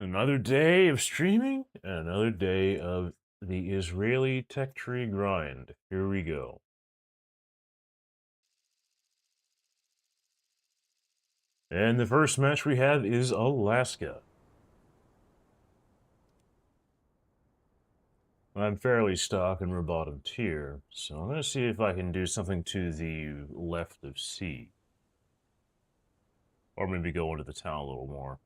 Another day of streaming, and another day of the Israeli tech tree grind. Here we go. And the first match we have is Alaska. I'm fairly stock and we're bottom tier, so I'm going to see if I can do something to the left of C. Or maybe go into the town a little more.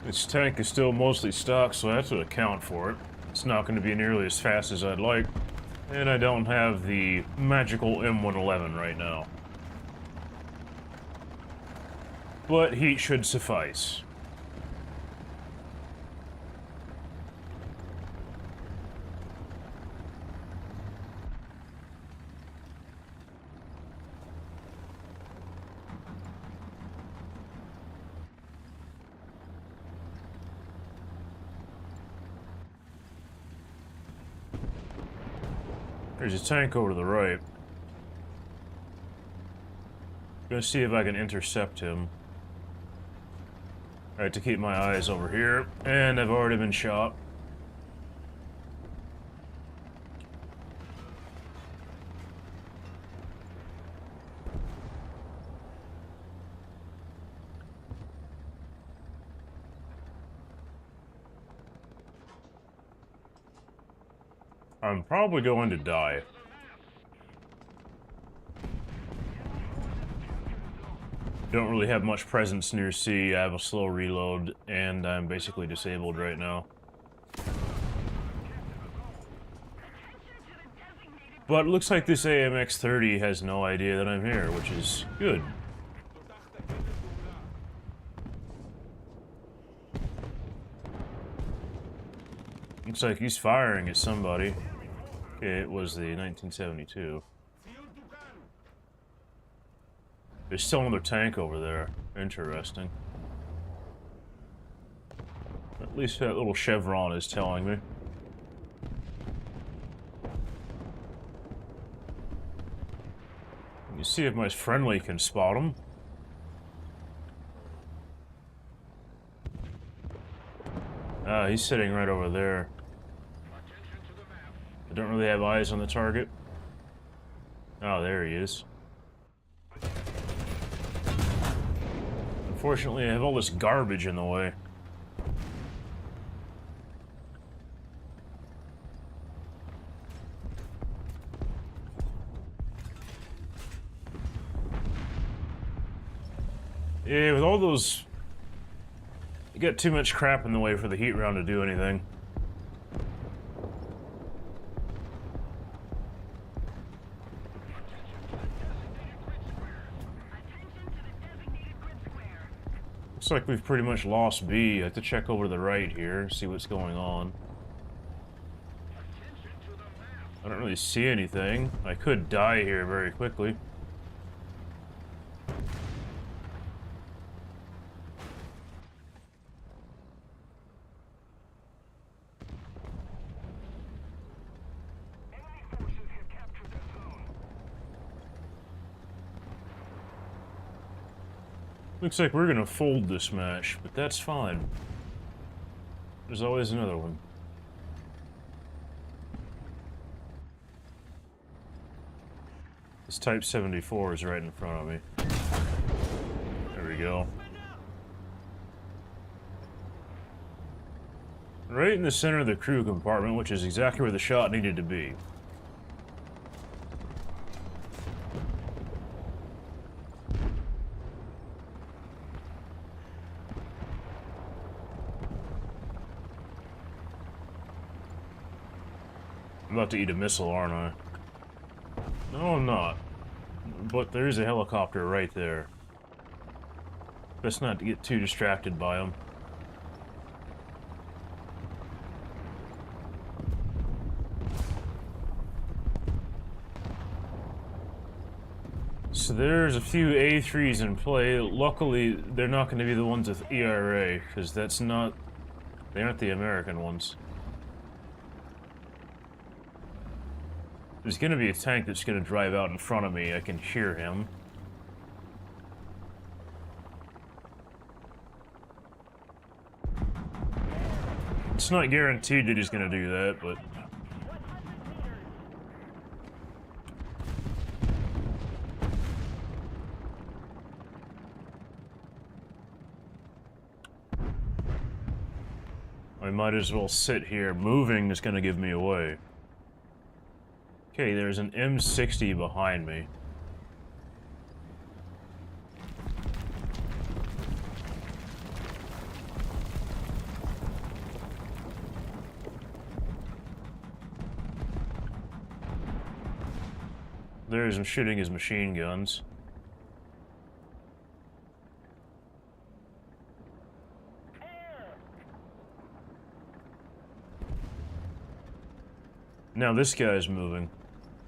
This tank is still mostly stock, so I have to account for it. It's not going to be nearly as fast as I'd like, and I don't have the magical M111 right now. But heat should suffice. There's a tank over to the right. Gonna see if I can intercept him. Alright, to keep my eyes over here. And I've already been shot. I'm probably going to die. Don't really have much presence near C. I have a slow reload, and I'm basically disabled right now. But it looks like this AMX-30 has no idea that I'm here, which is good. Looks like he's firing at somebody. Okay, it was the 1972. There's still another tank over there. Interesting. At least that little chevron is telling me. You see if my friendly can spot him. Ah, he's sitting right over there. I don't really have eyes on the target. Oh, there he is. Unfortunately, I have all this garbage in the way. Yeah, with all those... You got too much crap in the way for the heat round to do anything. Looks like we've pretty much lost B. I have to check over to the right here, see what's going on. I don't really see anything. I could die here very quickly. Looks like we're gonna fold this match, but that's fine. There's always another one. This Type 74 is right in front of me. There we go. Right in the center of the crew compartment, which is exactly where the shot needed to be. I'm about to eat a missile, aren't I? No, I'm not. But there is a helicopter right there. Best not to get too distracted by him. So there's a few A3s in play. Luckily, they're not going to be the ones with ERA, because that's not... They aren't the American ones. There's going to be a tank that's going to drive out in front of me. I can hear him. It's not guaranteed that he's going to do that, but... I might as well sit here. Moving is going to give me away. Okay, there's an M60 behind me. There's him shooting his machine guns. Now this guy's moving.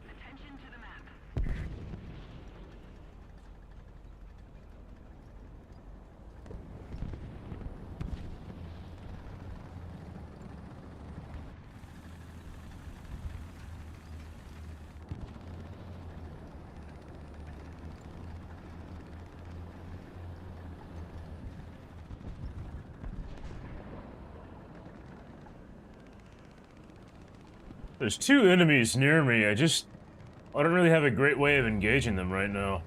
Attention to the map. There's two enemies near me. I don't really have a great way of engaging them right now.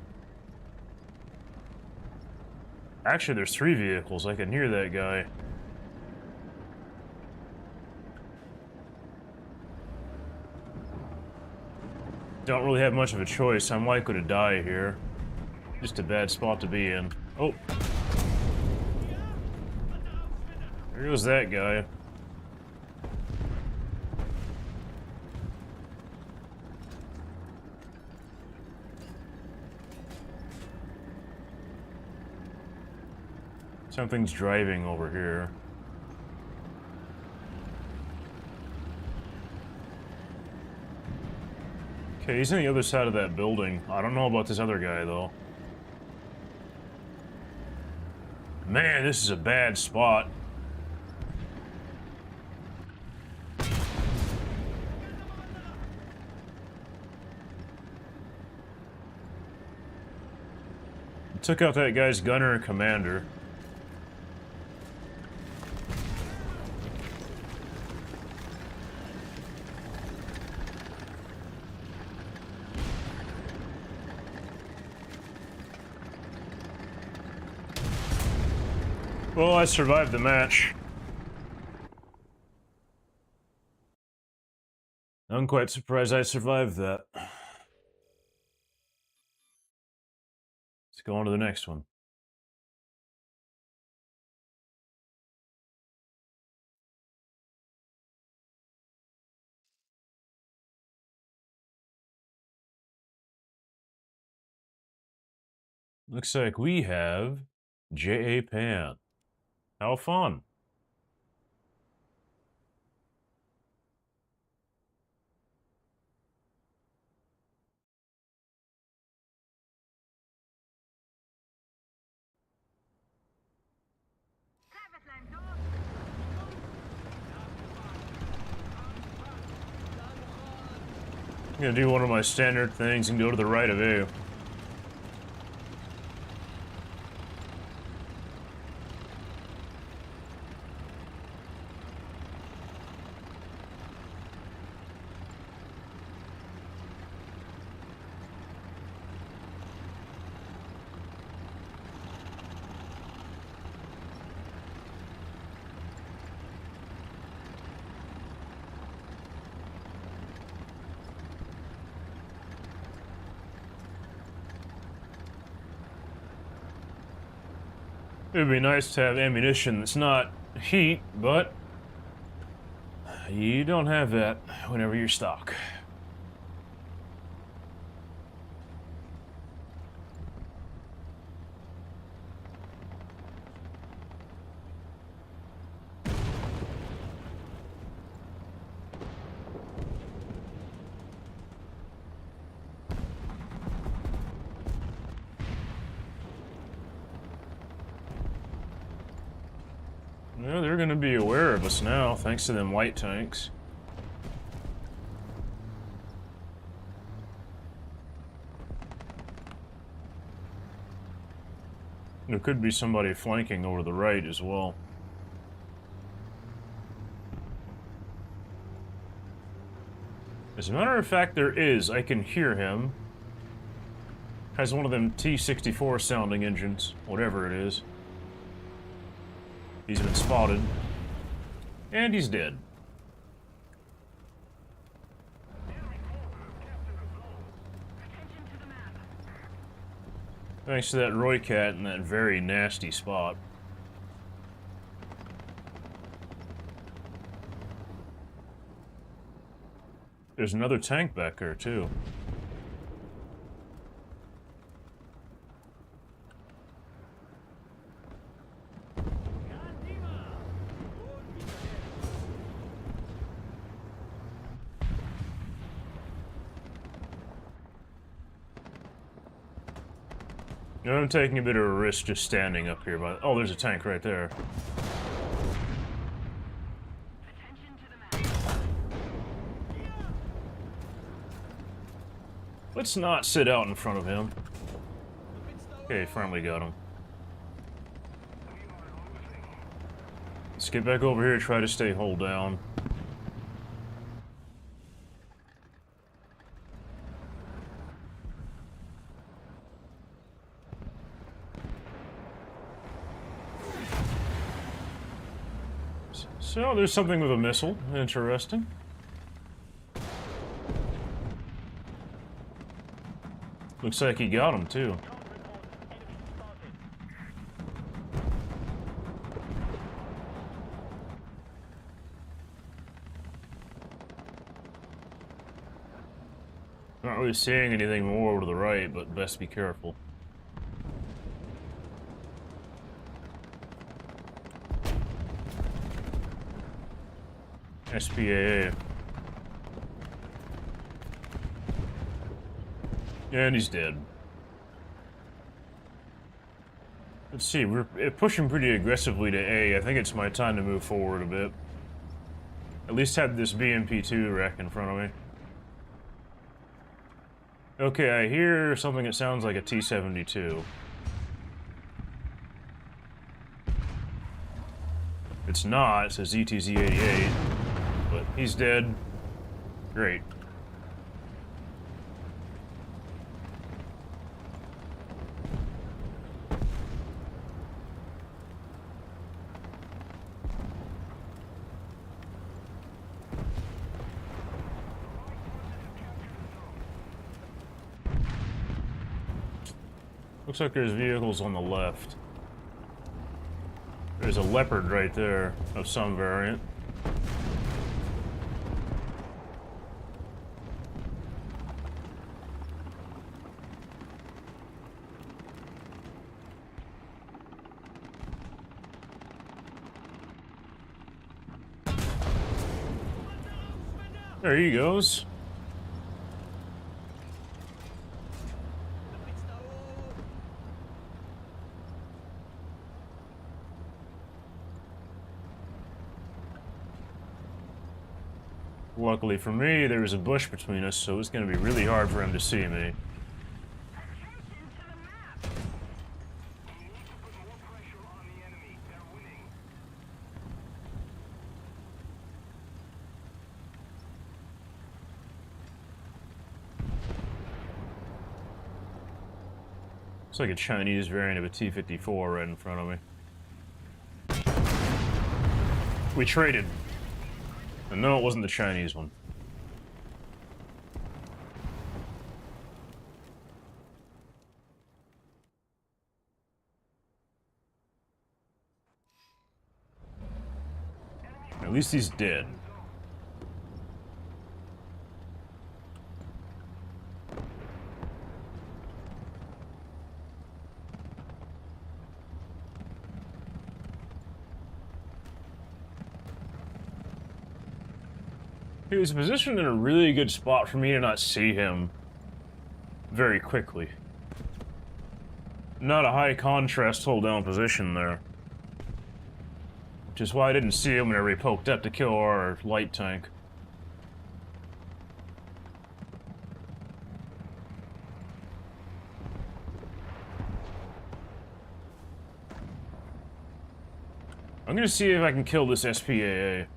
Actually, there's 3 vehicles. I can hear that guy. Don't really have much of a choice. I'm likely to die here. Just a bad spot to be in. Oh. There goes that guy. Something's driving over here. Okay, he's on the other side of that building. I don't know about this other guy, though. Man, this is a bad spot. Took out that guy's gunner and commander. Well, I survived the match. I'm quite surprised I survived that. Let's go on to the next one. Looks like we have J.A. Pan. How fun. I'm gonna do one of my standard things and go to the right of A. It would be nice to have ammunition that's not heat, but you don't have that whenever you're stock. Yeah, they're gonna be aware of us now, thanks to them light tanks. There could be somebody flanking over the right as well. As a matter of fact, there is. I can hear him. Has one of them T-64 sounding engines, whatever it is. He's been spotted. And he's dead. Thanks to that Roy Cat in that very nasty spot. There's another tank back there, too. I'm taking a bit of a risk just standing up here, but oh, there's a tank right there. Let's not sit out in front of him. Okay, finally got him. Let's get back over here, try to stay hull down. So, there's something with a missile. Interesting. Looks like he got him, too. Not really seeing anything more over to the right, but best be careful. SPAA. And he's dead. Let's see, we're pushing pretty aggressively to A. I think it's my time to move forward a bit. At least have this BMP-2 wreck in front of me. Okay, I hear something that sounds like a T-72. It's not, it says ETZ-88. But he's dead. Great. Looks like there's vehicles on the left. There's a Leopard right there, of some variant. There he goes. Luckily for me, there was a bush between us, so it's going to be really hard for him to see me. Looks like a Chinese variant of a T-54 right in front of me. We traded. And no, it wasn't the Chinese one. At least he's dead. He was positioned in a really good spot for me to not see him very quickly. Not a high contrast hold down position there. which is why I didn't see him whenever he poked up to kill our light tank. I'm gonna see if I can kill this SPAA.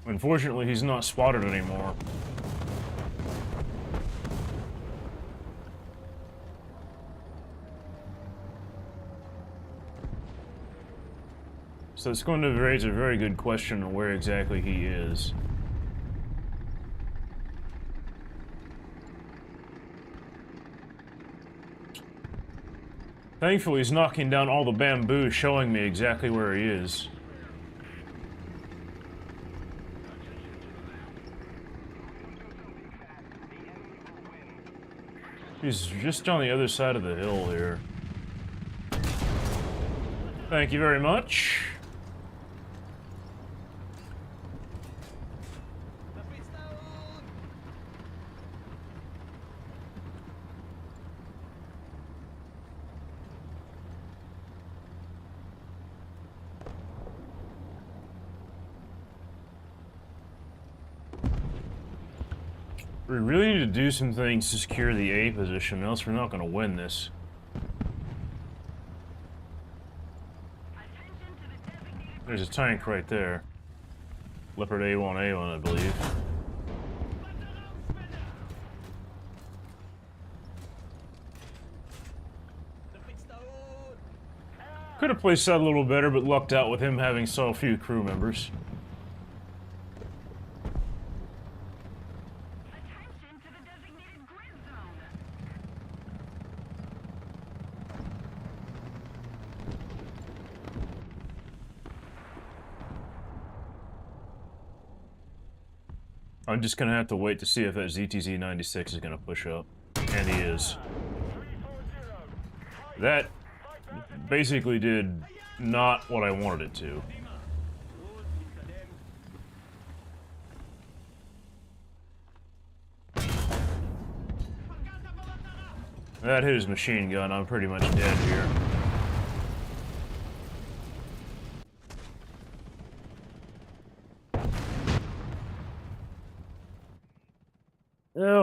Unfortunately, he's not spotted anymore. So it's going to raise a very good question on where exactly he is. Thankfully, he's knocking down all the bamboo, showing me exactly where he is. He's just on the other side of the hill here. Thank you very much. We really need to do some things to secure the A position, else we're not going to win this. There's a tank right there. Leopard A1A1, I believe. Could have placed that a little better, but lucked out with him having so few crew members. I'm just gonna have to wait to see if that ZTZ-96 is gonna push up. And he is. That basically did not what I wanted it to. That hit his machine gun, I'm pretty much dead here.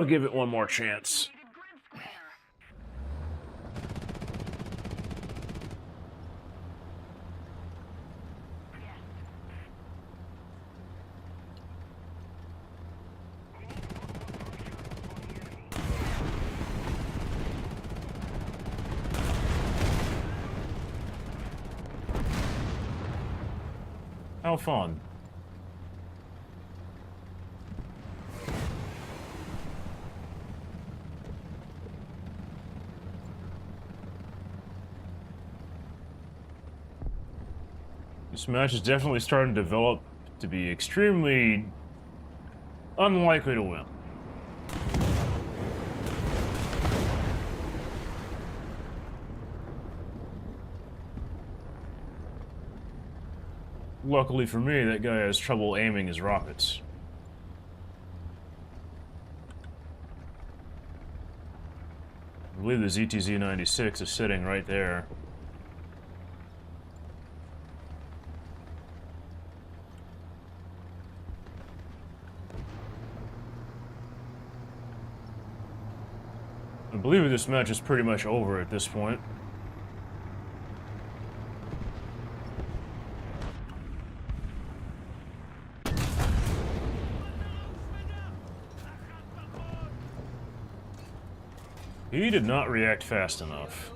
I'll give it one more chance. How fun. This match is definitely starting to develop to be extremely unlikely to win. Luckily for me, that guy has trouble aiming his rockets. I believe the ZTZ-96 is sitting right there. I believe this match is pretty much over at this point. He did not react fast enough.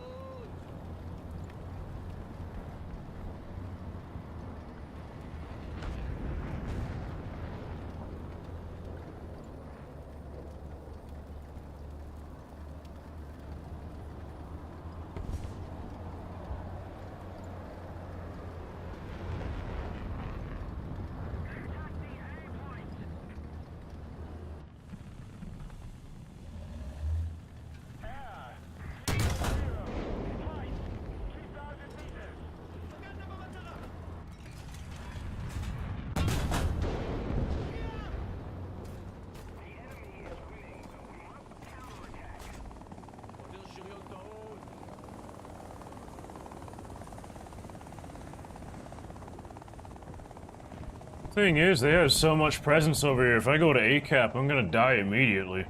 Thing is, they have so much presence over here. If I go to ACAP, I'm gonna die immediately.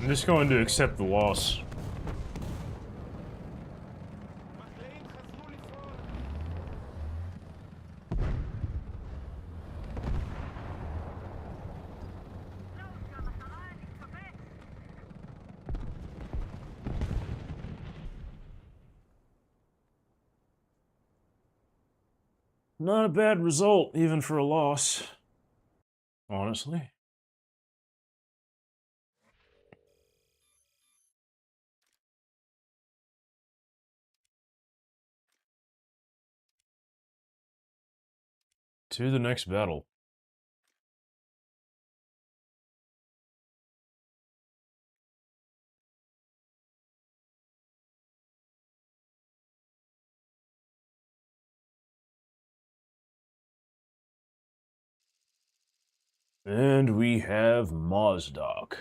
I'm just going to accept the loss. Not a bad result, even for a loss. Honestly. To the next battle. And we have Mozdok.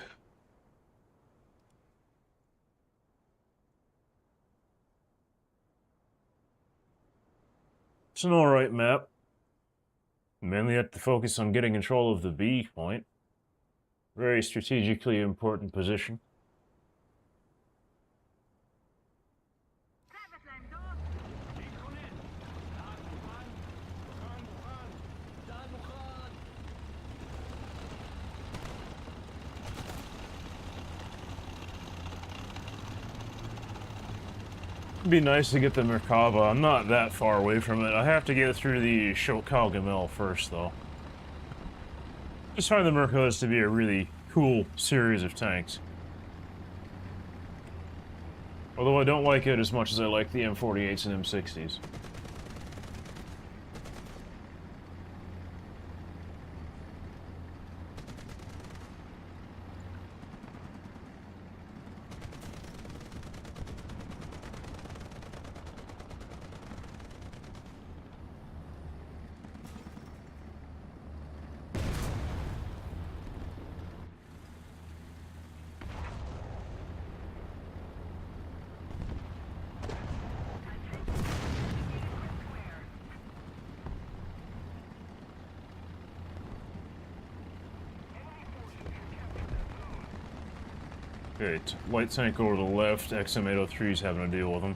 It's an alright map. Mainly have to focus on getting control of the B point. Very strategically important position. It'd be nice to get the Merkava. I'm not that far away from it. I have to get through the Shokal Gamel first, though. Just find the Merkavas to be a really cool series of tanks. Although I don't like it as much as I like the M48s and M60s. Okay, light tank over to the left, XM803's having to deal with them.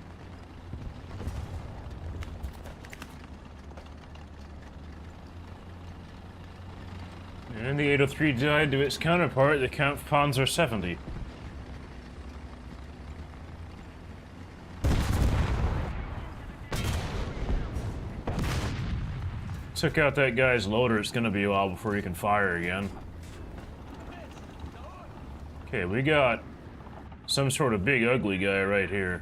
And the 803 died to its counterpart, the Kampfpanzer 70. Took out that guy's loader, it's gonna be a while before he can fire again. Okay, we got some sort of big ugly guy right here.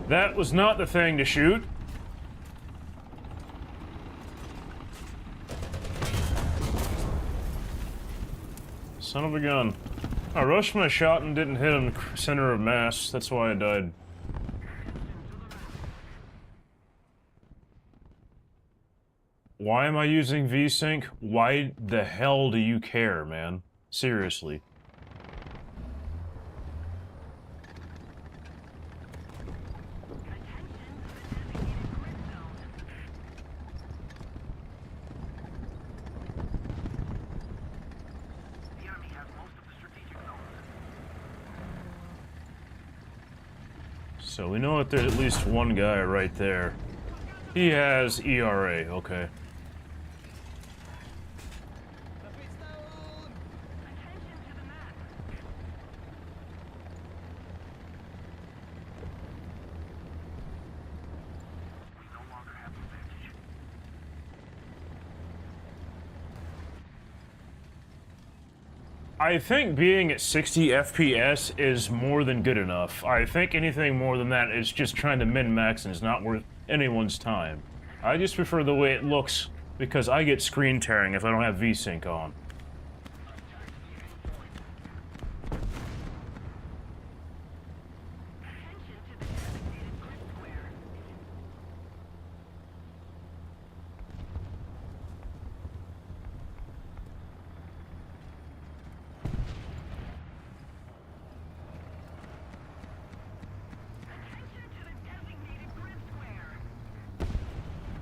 That was not the thing to shoot. Son of a gun. I rushed my shot and didn't hit him center of mass. That's why I died. Why am I using VSync? Why the hell do you care, man? Seriously. So we know that there's at least one guy right there. He has ERA, okay. I think being at 60 FPS is more than good enough. I think anything more than that is just trying to min-max and is not worth anyone's time. I just prefer the way it looks because I get screen tearing if I don't have VSync on.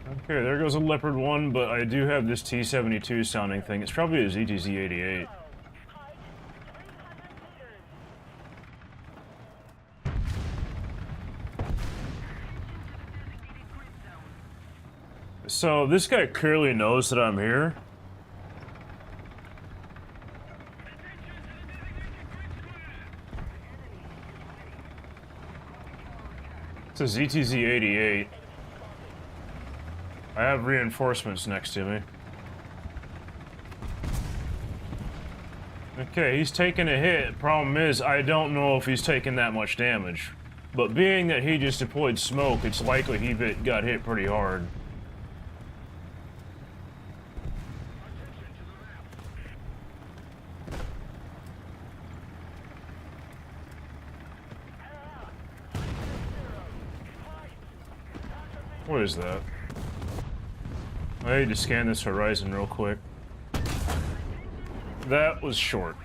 Okay, there goes a Leopard 1, but I do have this T-72 sounding thing. It's probably a ZTZ-88. So, this guy clearly knows that I'm here. It's a ZTZ-88. I have reinforcements next to me. Okay, he's taking a hit. Problem is, I don't know if he's taking that much damage. But being that he just deployed smoke, it's likely he got hit pretty hard. What is that? I need to scan this horizon real quick. That was short.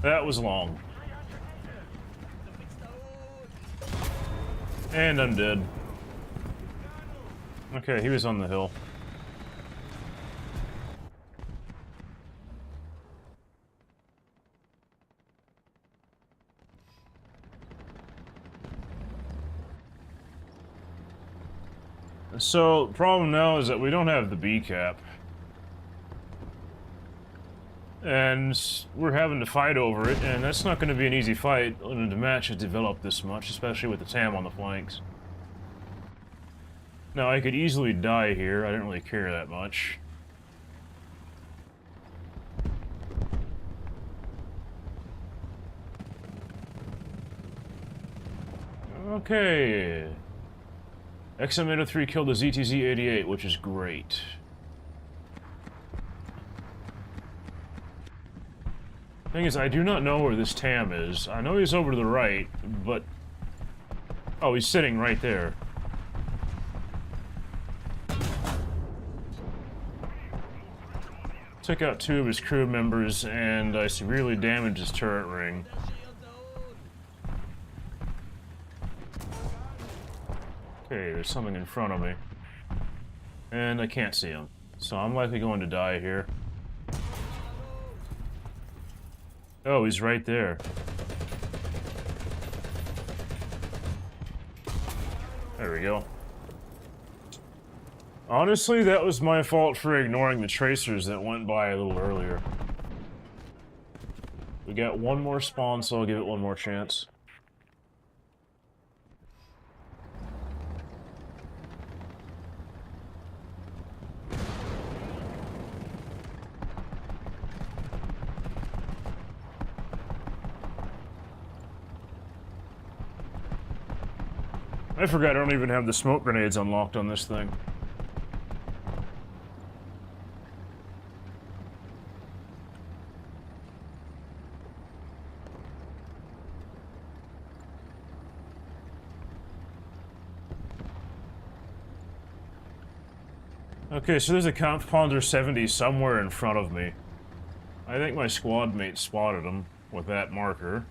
That was long. And I'm dead. Okay, he was on the hill. So, the problem now is that we don't have the B-cap. And we're having to fight over it, and that's not going to be an easy fight when the match has developed this much, especially with the TAM on the flanks. Now, I could easily die here, I didn't really care that much. Okay. XM803 killed the ZTZ-88, which is great. Thing is, I do not know where this TAM is. I know he's over to the right, but... Oh, he's sitting right there. Took out 2 of his crew members, and I severely damaged his turret ring. Okay, there's something in front of me. And I can't see him. So I'm likely going to die here. Oh, he's right there. There we go. Honestly, that was my fault for ignoring the tracers that went by a little earlier. We got one more spawn, so I'll give it one more chance. I forgot I don't even have the smoke grenades unlocked on this thing. Okay, so there's a Kampfpanzer 70 somewhere in front of me. I think my squad mate spotted him with that marker.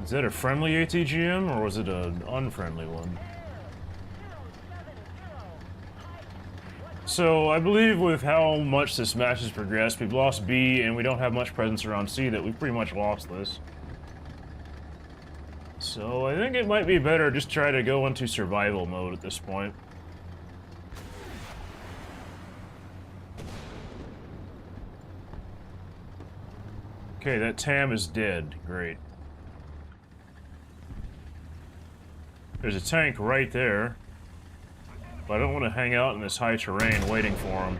Is that a friendly ATGM, or was it an unfriendly one? So, I believe with how much this match has progressed, we've lost B, and we don't have much presence around C, that we've pretty much lost this. So, I think it might be better just try to go into survival mode at this point. Okay, that TAM is dead. Great. There's a tank right there, but I don't want to hang out in this high terrain waiting for him.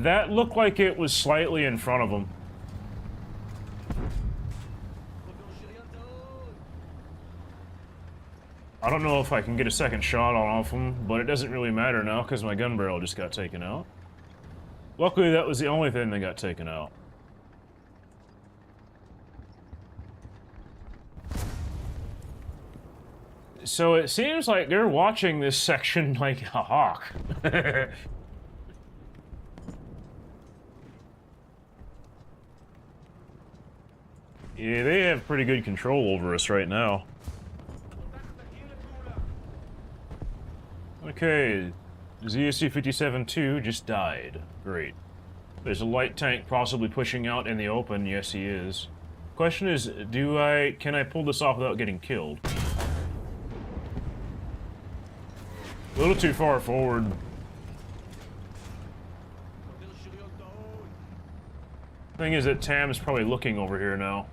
That looked like it was slightly in front of him. I don't know if I can get a second shot off him, but it doesn't really matter now because my gun barrel just got taken out. Luckily, that was the only thing that got taken out. So it seems like they're watching this section like a hawk. Yeah, they have pretty good control over us right now. Okay, ZSC-57-2 just died. Great. There's a light tank possibly pushing out in the open. Yes, he is. Question is, can I pull this off without getting killed? A little too far forward. Thing is that Tam is probably looking over here now.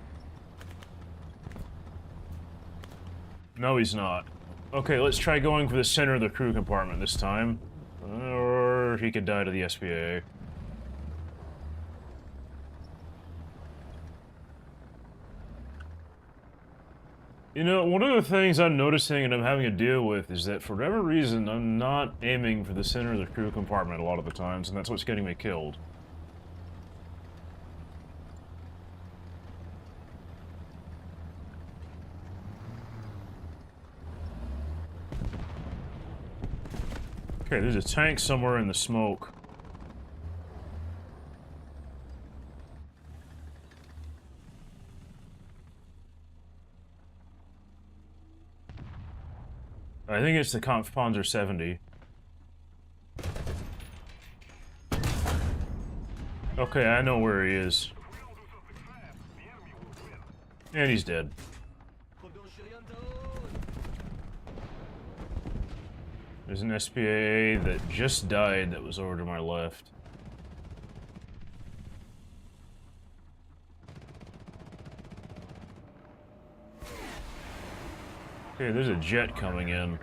No, he's not. Okay, let's try going for the center of the crew compartment this time. Or he could die to the SPA. You know, one of the things I'm noticing and I'm having to deal with is that for whatever reason, I'm not aiming for the center of the crew compartment a lot of the times, and that's what's getting me killed. Okay, there's a tank somewhere in the smoke. I think it's the Kampfpanzer 70. Okay, I know where he is. And he's dead. There's an SPA that just died that was over to my left. Okay, there's a jet coming in.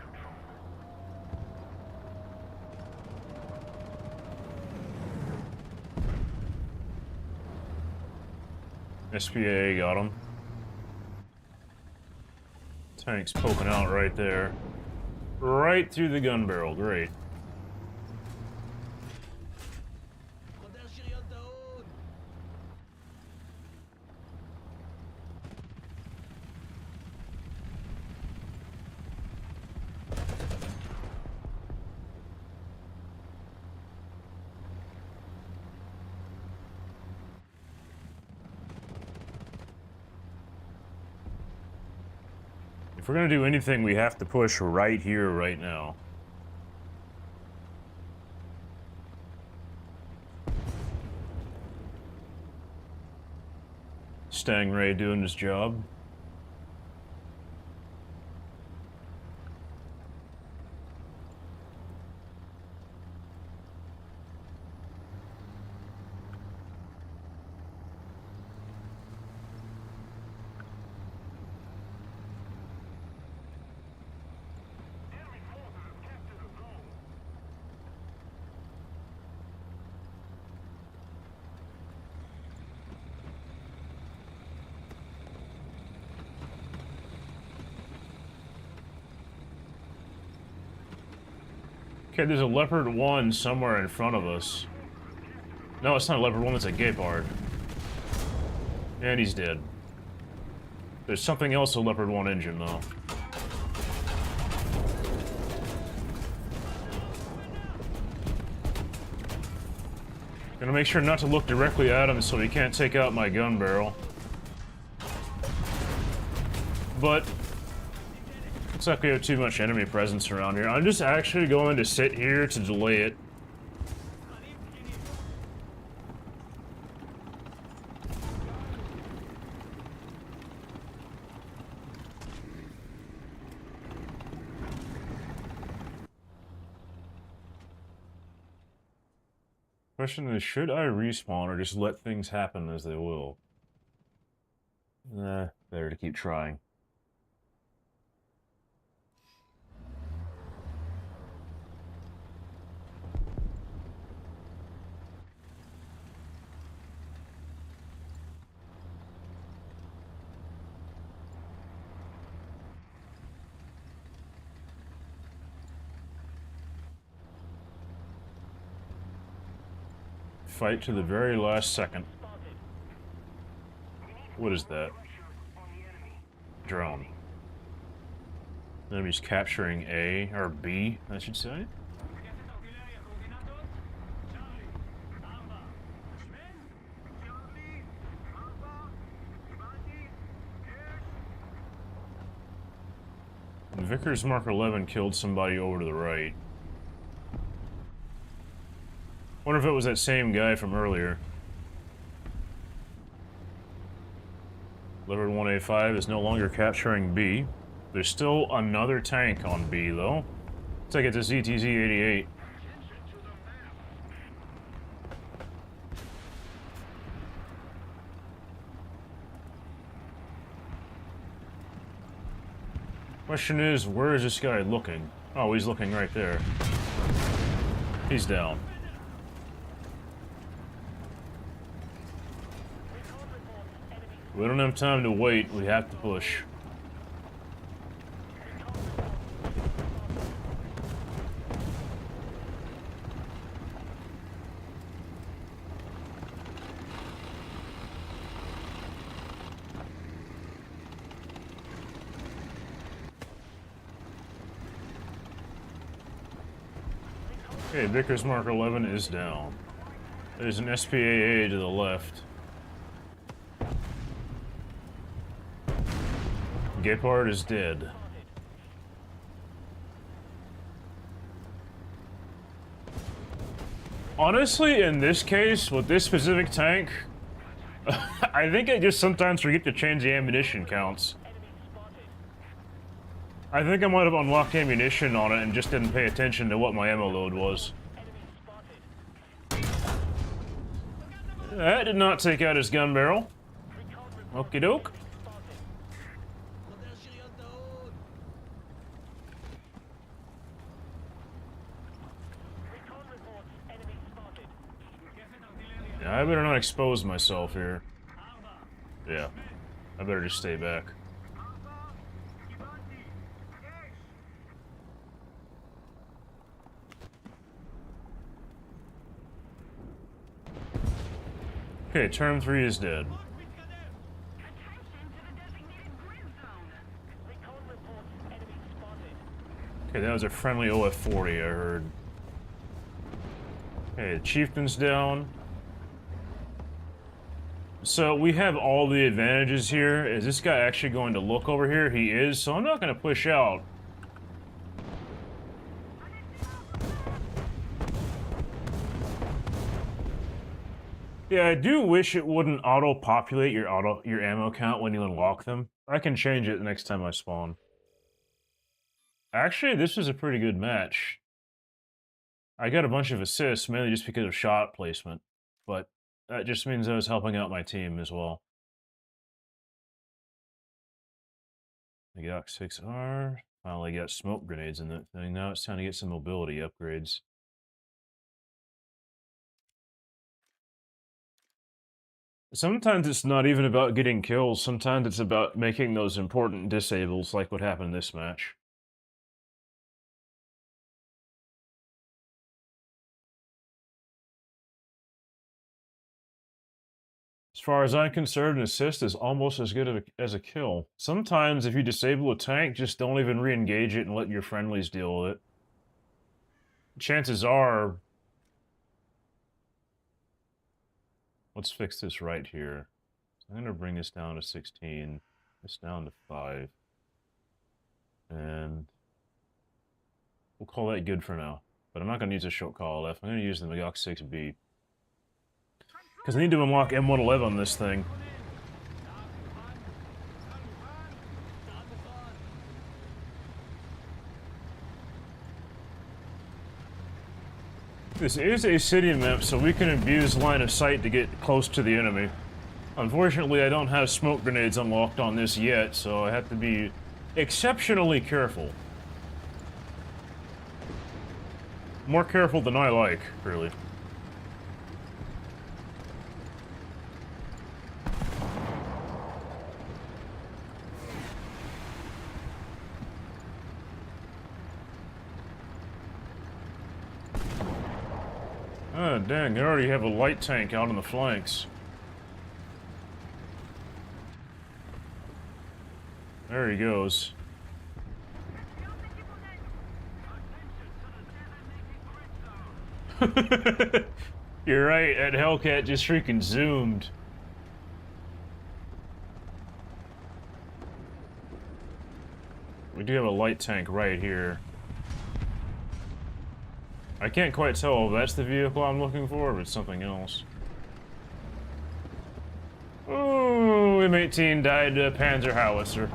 SPA got him. Tank's poking out right there. Right through the gun barrel, great. If we're gonna do anything, we have to push right here, right now. Stingray doing his job. Okay, there's a Leopard 1 somewhere in front of us. No, it's not a Leopard 1, it's a Gepard. And he's dead. There's something else a Leopard 1 engine, though. Gonna make sure not to look directly at him so he can't take out my gun barrel. But looks like we have too much enemy presence around here. I'm just actually going to sit here to delay it. Question is, should I respawn or just let things happen as they will? Better to keep trying. Fight to the very last second. What is that? Drone. Enemy's capturing A, or B, I should say. Vickers Mark 11 killed somebody over to the right. Wonder if it was that same guy from earlier. Leopard 1A5 is no longer capturing B. There's still another tank on B, though. Looks like it's a ZTZ-88. Question is, where is this guy looking? Oh, he's looking right there. He's down. We don't have time to wait, we have to push. Okay, Vickers Mark 11 is down. There's an SPAA to the left. Gepard is dead. Honestly, in this case, with this specific tank, I think I just sometimes forget to change the ammunition counts. I think I might have unlocked ammunition on it and just didn't pay attention to what my ammo load was. That did not take out his gun barrel. Okie doke. Yeah, I better not expose myself here. Yeah, I better just stay back. Okay, term 3 is dead. Okay, that was a friendly OF-40, I heard. Okay, the chieftain's down. So we have all the advantages here. Is this guy actually going to look over here? He is, so I'm not going to push out. Yeah, I do wish it wouldn't auto-populate your ammo count when you unlock them. I can change it next time I spawn. Actually, this was a pretty good match. I got a bunch of assists, mainly just because of shot placement, but that just means I was helping out my team as well. The Glock 6R, finally got smoke grenades in that thing. Now it's time to get some mobility upgrades. Sometimes it's not even about getting kills, sometimes it's about making those important disables like what happened in this match. As far as I'm concerned, an assist is almost as good as a kill. Sometimes if you disable a tank, just don't even re-engage it and let your friendlies deal with it. Chances are... Let's fix this right here. I'm going to bring this down to 16, this down to 5. And we'll call that good for now. But I'm not going to use a short call LF. I'm going to use the Magok 6B. Because I need to unlock M111 on this thing. This is a city map, so we can abuse line of sight to get close to the enemy. Unfortunately, I don't have smoke grenades unlocked on this yet, so I have to be exceptionally careful. More careful than I like, really. Ah, dang, they already have a light tank out on the flanks. There he goes. You're right, that Hellcat just freaking zoomed. We do have a light tank right here. I can't quite tell if that's the vehicle I'm looking for, or if it's something else. Oh, M18 died to a Panzer Howitzer.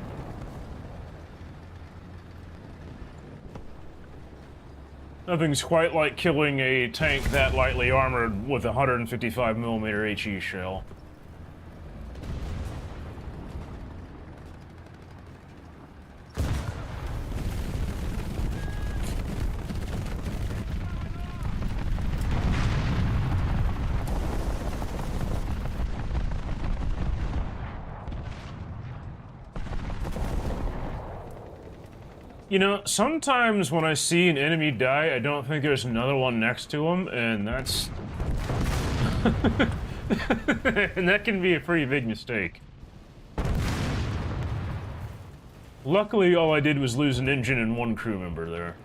Nothing's quite like killing a tank that lightly armored with a 155mm HE shell. You know, sometimes when I see an enemy die, I don't think there's another one next to him, and that's... and that can be a pretty big mistake. Luckily, all I did was lose an engine and one crew member there.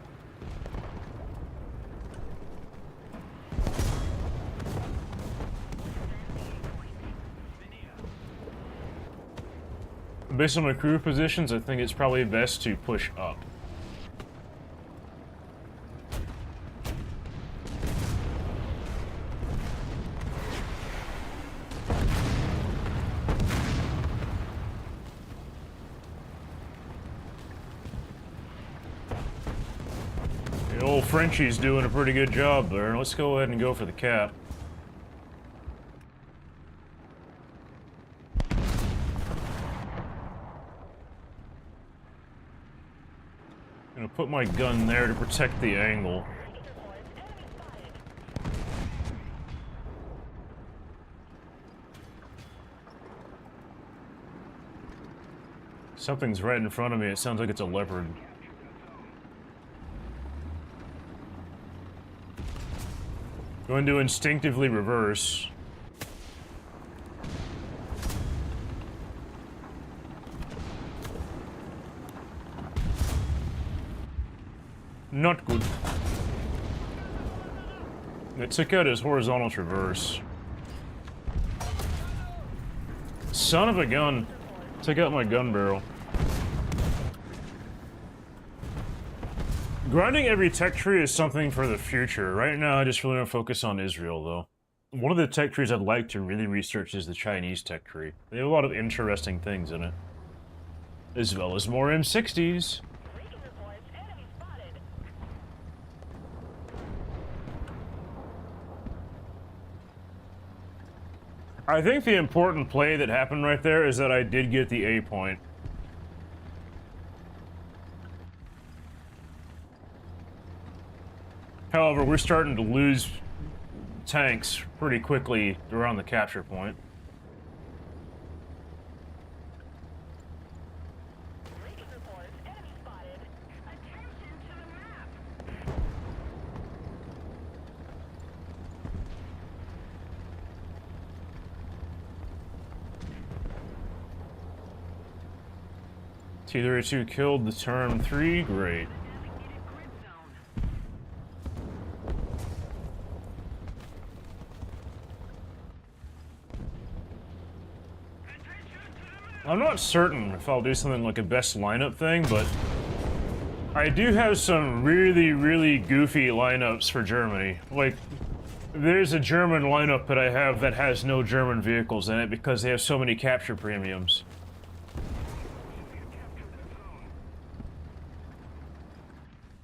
Based on my crew positions, I think it's probably best to push up. The old Frenchie's doing a pretty good job there. Let's go ahead and go for the cap. Gonna put my gun there to protect the angle. Something's right in front of me. It sounds like it's a leopard. Going to instinctively reverse. Not good. It took out his horizontal traverse. Son of a gun. Took out my gun barrel. Grinding every tech tree is something for the future. Right now, I just really want to focus on Israel, though. One of the tech trees I'd like to really research is the Chinese tech tree. They have a lot of interesting things in it. As well as more M60s. I think the important play that happened right there is that I did get the A point. However, we're starting to lose tanks pretty quickly around the capture point. T-32 killed the Term 3, great. I'm not certain if I'll do something like a best lineup thing, but I do have some really, really goofy lineups for Germany. Like, there's a German lineup that I have that has no German vehicles in it because they have so many capture premiums.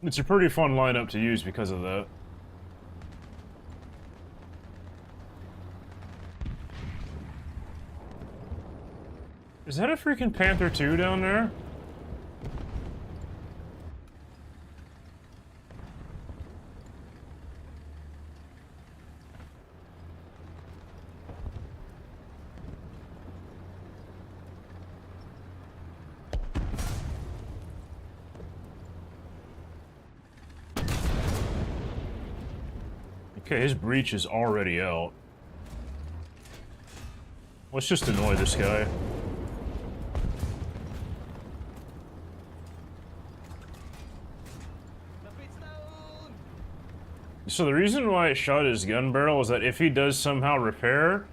It's a pretty fun lineup to use because of that. Is that a freaking Panther II down there? Okay, his breach is already out. Let's just annoy this guy. So the reason why I shot his gun barrel is that if he does somehow repair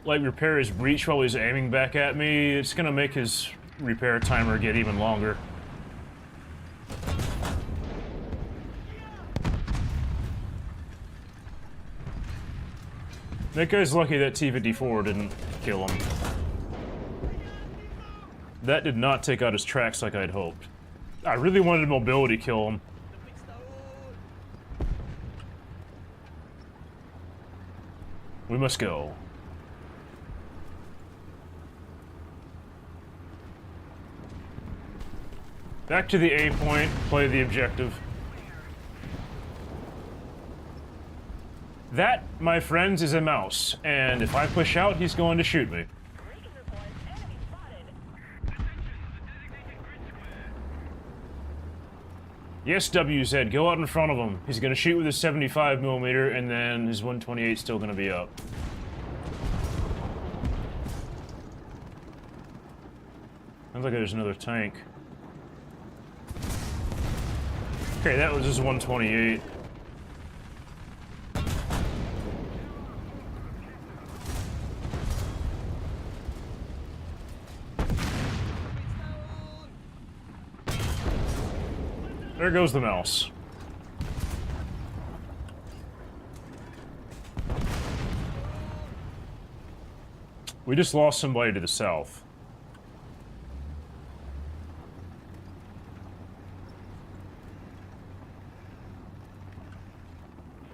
his breach while he's aiming back at me, it's gonna make his repair timer get even longer. That guy's lucky that T-54 didn't kill him. That did not take out his tracks like I'd hoped. I really wanted mobility kill him. We must go. Back to the A point, play the objective. That, my friends, is a mouse, and if I push out, he's going to shoot me. Yes, WZ, go out in front of him. He's gonna shoot with his 75mm, and then his 128's still gonna be up. Sounds like there's another tank. Okay, that was his 128. There goes the mouse. We just lost somebody to the south.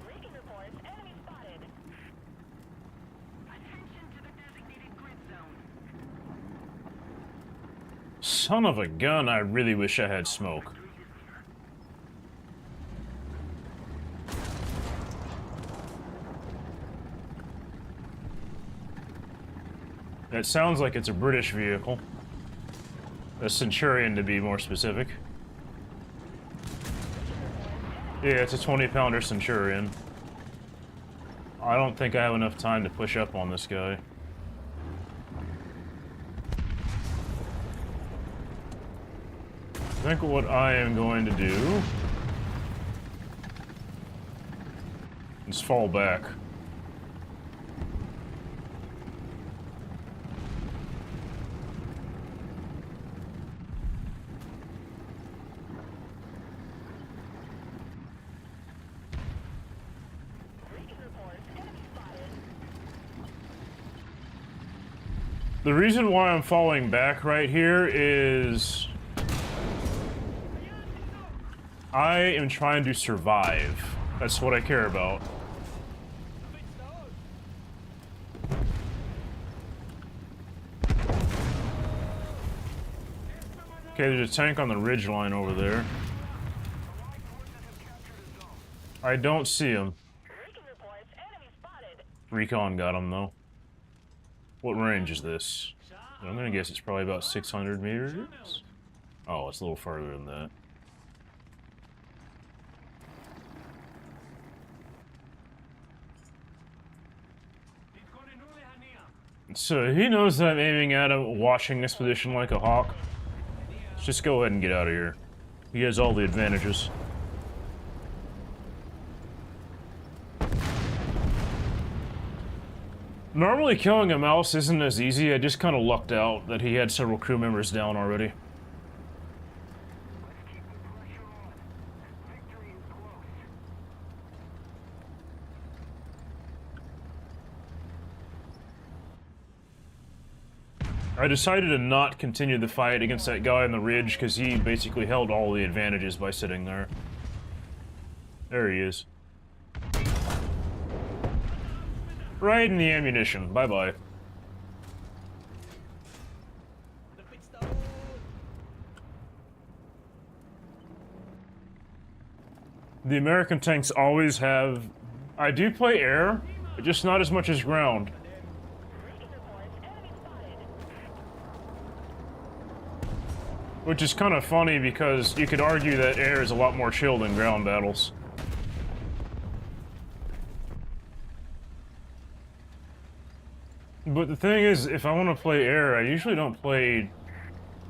Reading reports, enemy spotted. Attention to the designated grid zone. Son of a gun, I really wish I had smoke. It sounds like it's a British vehicle. A Centurion, to be more specific. Yeah, it's a 20-pounder Centurion. I don't think I have enough time to push up on this guy. I think what I am going to do is fall back. The reason why I'm falling back right here is I am trying to survive. That's what I care about. Okay, there's a tank on the ridgeline over there. I don't see him. Recon got him, though. What range is this? I'm gonna guess it's probably about 600 meters. Oh, it's a little farther than that. So he knows that I'm aiming at him, watching this position like a hawk. Let's just go ahead and get out of here. He has all the advantages. Normally killing a mouse isn't as easy. I just kind of lucked out that he had several crew members down already. I decided to not continue the fight against that guy on the ridge because he basically held all the advantages by sitting there. There he is. Right in the ammunition. Bye-bye. The American tanks always have... I do play air, but just not as much as ground. Which is kind of funny because you could argue that air is a lot more chill than ground battles. But the thing is, if I want to play air, I usually don't play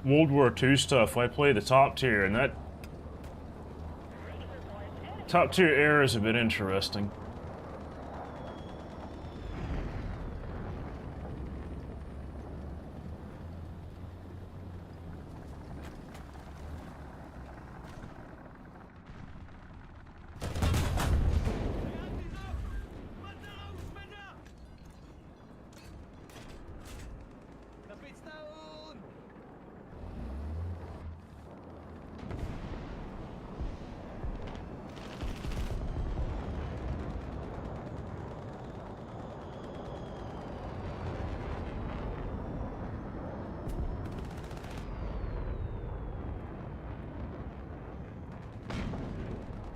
World War II stuff. I play the top tier, and that top tier air is a bit interesting.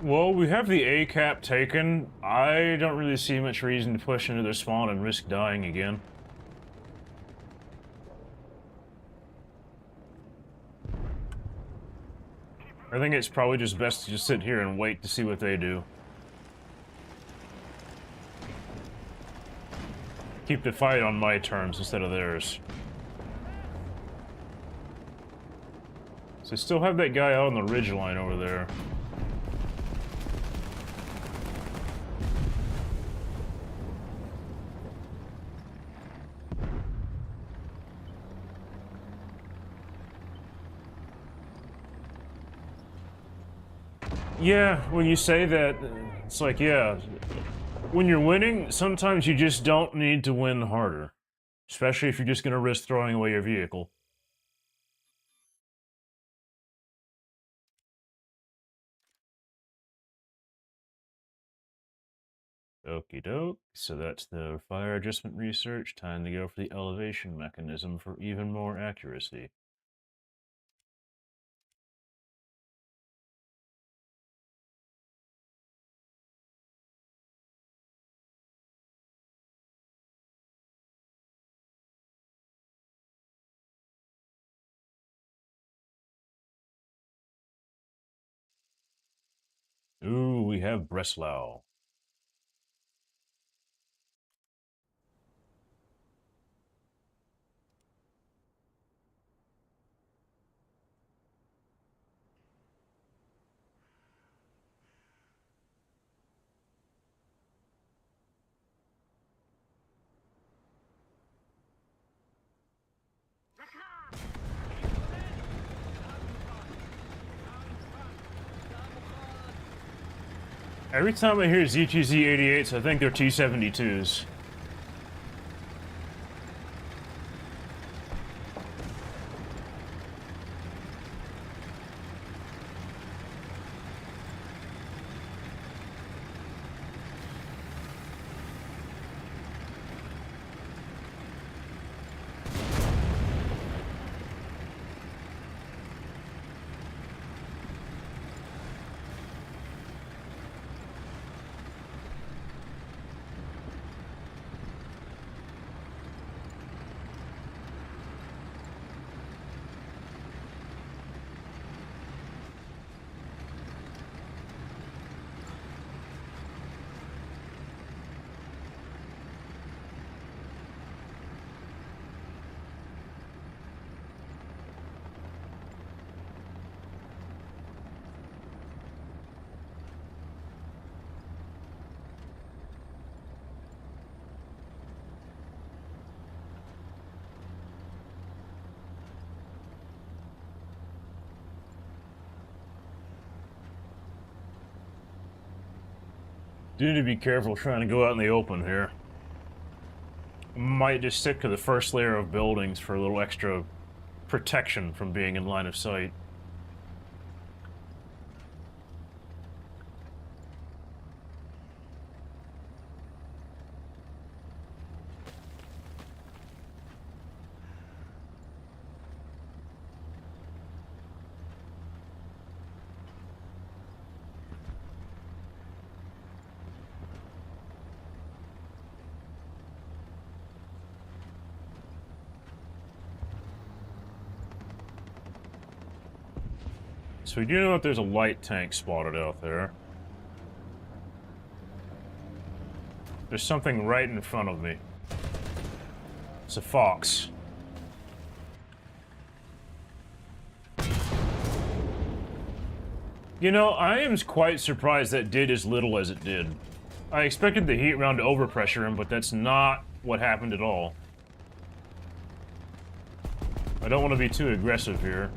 Well, we have the A cap taken. I don't really see much reason to push into their spawn and risk dying again. I think it's probably just best to just sit here and wait to see what they do. Keep the fight on my terms instead of theirs. So I still have that guy out on the ridgeline over there. Yeah, when you say that, it's like, yeah, when you're winning, sometimes you just don't need to win harder. Especially if you're just gonna risk throwing away your vehicle. Okie doke, so that's the fire adjustment research. Time to go for the elevation mechanism for even more accuracy. Ooh, we have Breslau. Every time I hear ZTZ-88s, I think they're T-72s. Do need to be careful trying to go out in the open here. Might just stick to the first layer of buildings for a little extra protection from being in line of sight. So we do know that there's a light tank spotted out there. There's something right in front of me. It's a fox. You know, I am quite surprised that did as little as it did. I expected the heat round to overpressure him, but that's not what happened at all. I don't want to be too aggressive here.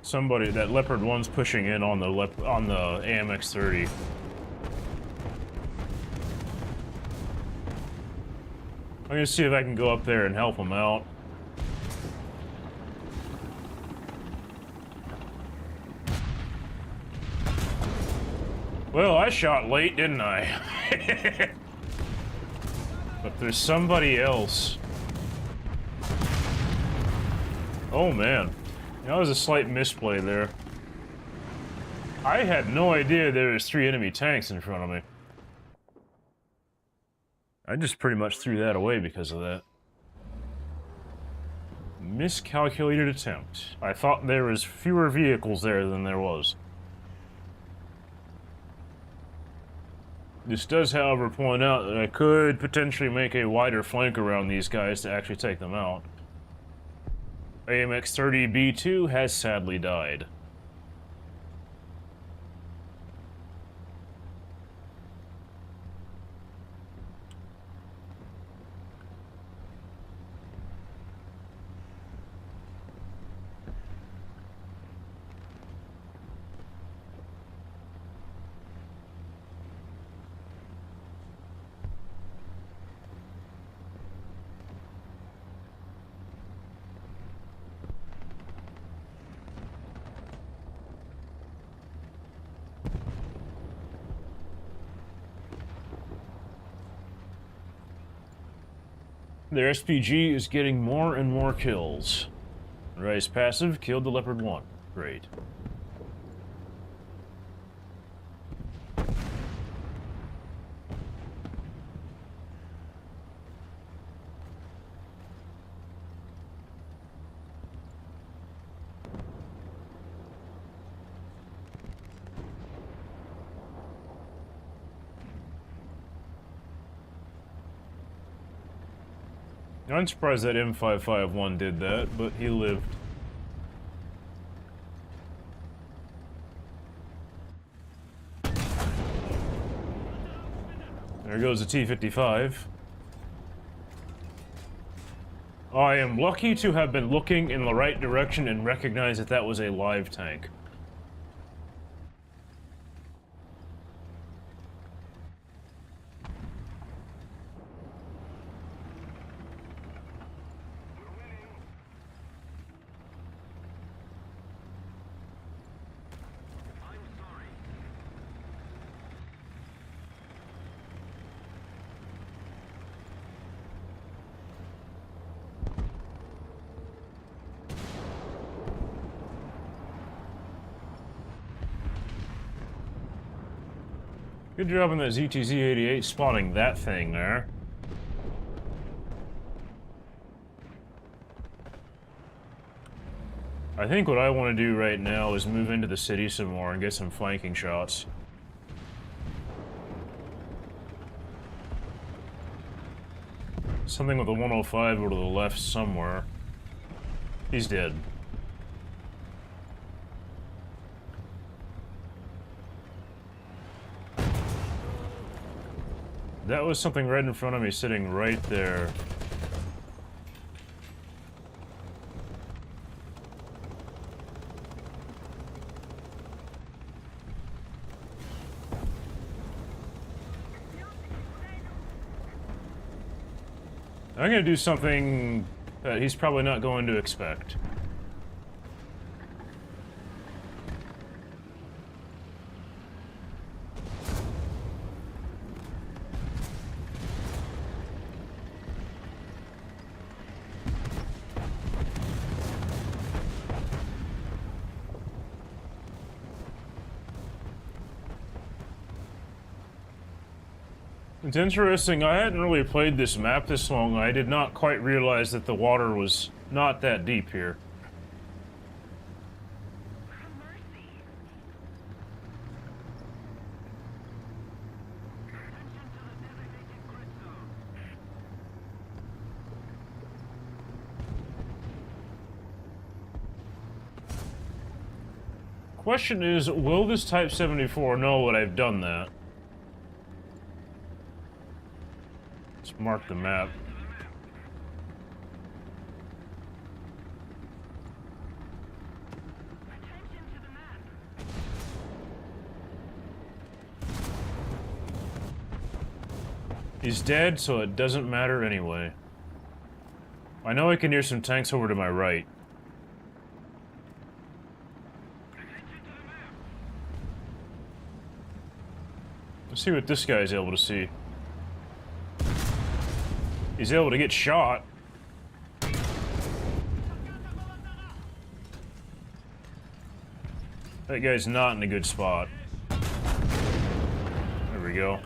Somebody, that Leopard 1's pushing in on the AMX-30. I'm gonna see if I can go up there and help him out. Well, I shot late, didn't I? But there's somebody else. Oh man, that was a slight misplay there. I had no idea there was 3 enemy tanks in front of me. I just pretty much threw that away because of that. Miscalculated attempt. I thought there was fewer vehicles there than there was. This does, however, point out that I could potentially make a wider flank around these guys to actually take them out. AMX-30B2 has sadly died. Their SPG is getting more and more kills. Rise passive killed the Leopard 1. Great. I'm surprised that M551 did that, but he lived. There goes the T-55. I am lucky to have been looking in the right direction and recognize that that was a live tank. Good job on that ZTZ-88 spotting that thing there. I think what I want to do right now is move into the city some more and get some flanking shots. Something with a 105 over to the left somewhere. He's dead. That was something right in front of me, sitting right there. I'm gonna do something that he's probably not going to expect. It's interesting, I hadn't really played this map this long. I did not quite realize that the water was not that deep here. Question is, will this Type 74 know that I've done that? Let's mark the map. He's dead, so it doesn't matter anyway. I know I can hear some tanks over to my right. Let's see what this guy is able to see. He's able to get shot. That guy's not in a good spot. There we go.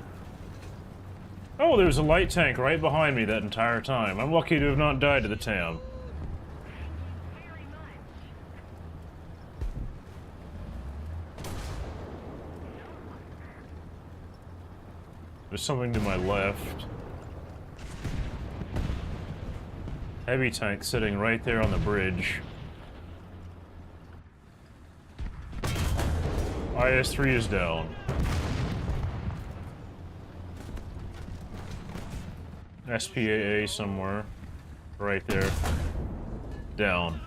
Oh, there's a light tank right behind me that entire time. I'm lucky to have not died to the TAM. Very much. There's something to my left. Heavy tank sitting right there on the bridge. IS-3 is down. SPAA somewhere. Right there. Down.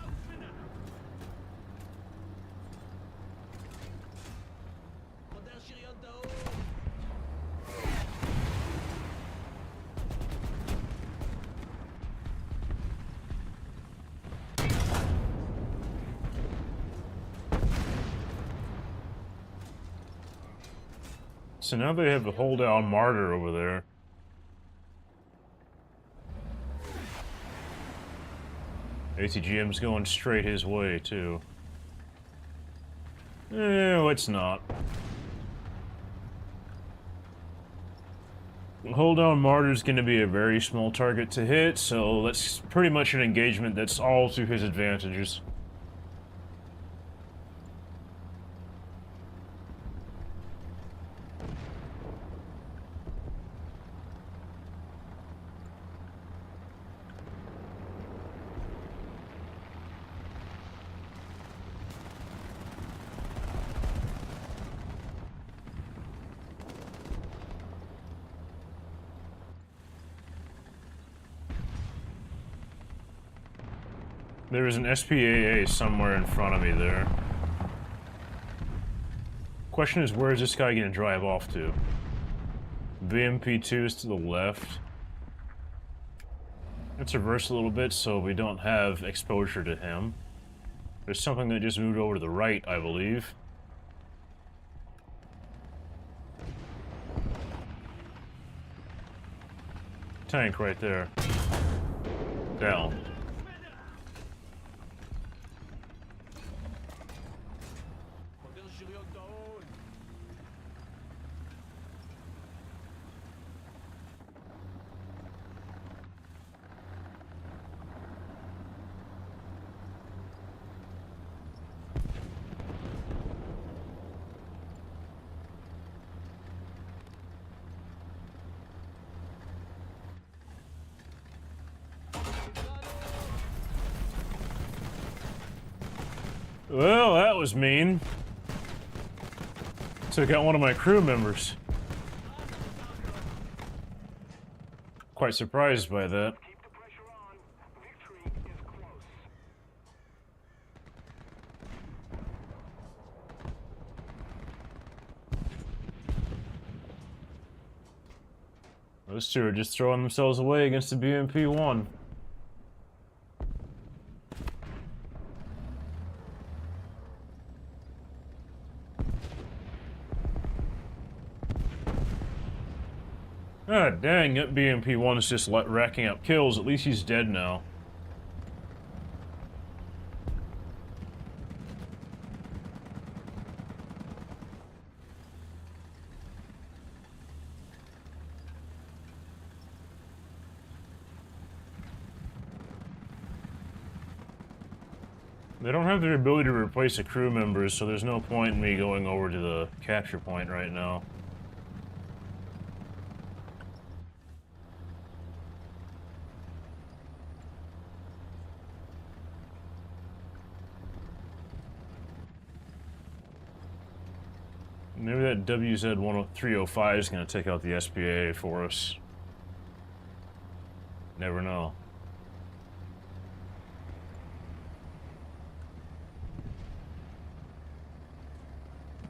So now they have a hold down Martyr over there. ATGM's going straight his way, too. No, it's not. Hold down Martyr's gonna be a very small target to hit, so that's pretty much an engagement that's all to his advantages. There is an SPAA somewhere in front of me there. Question is, where is this guy gonna drive off to? VMP2 is to the left. Let's reverse a little bit so we don't have exposure to him. There's something that just moved over to the right, I believe. Tank right there. Down. Well, that was mean. Took out one of my crew members. Quite surprised by that. Keep the pressure on. Victory is close. Those two are just throwing themselves away against the BMP-1. Ah, dang, that BMP-1 is just racking up kills. At least he's dead now. They don't have the ability to replace the crew members, so there's no point in me going over to the capture point right now. Maybe that WZ-305 is going to take out the SPA for us. Never know.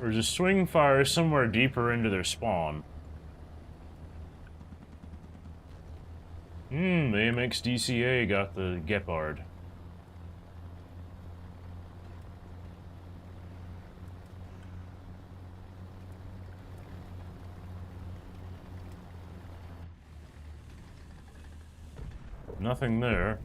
There's a swing fire somewhere deeper into their spawn. The AMX-DCA got the Gepard. Nothing there.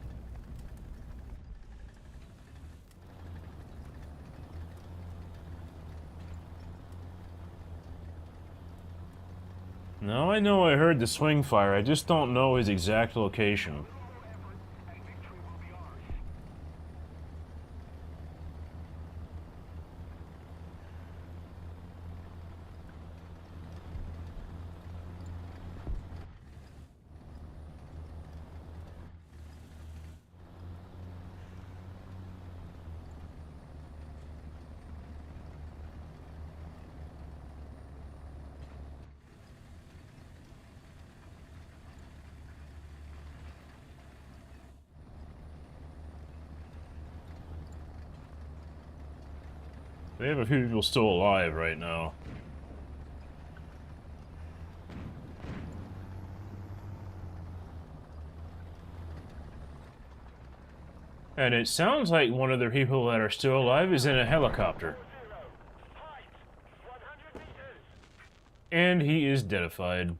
Now I know I heard the swing fire, I just don't know his exact location. And victory will be ours. They have a few people still alive right now. And it sounds like one of the people that are still alive is in a helicopter. Height 100 meters. And he is deadified.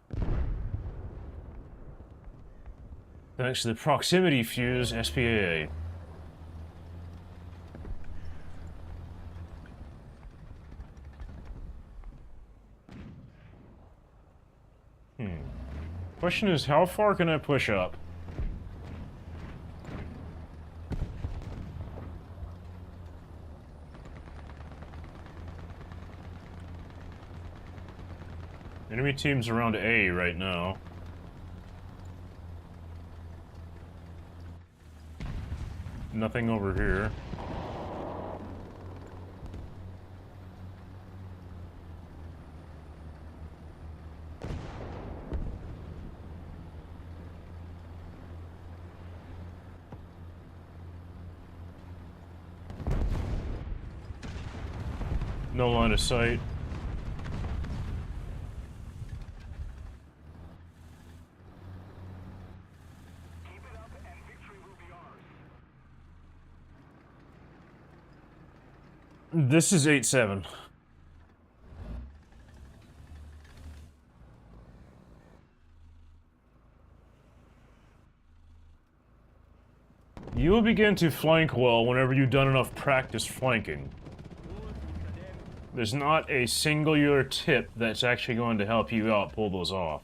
Thanks to the proximity fuse SPAA. Question is, how far can I push up? Enemy team's around A right now. Nothing over here. No line of sight. Keep it up and victory will be ours. This is 8-7. You will begin to flank well whenever you've done enough practice flanking. There's not a singular tip that's actually going to help you out pull those off.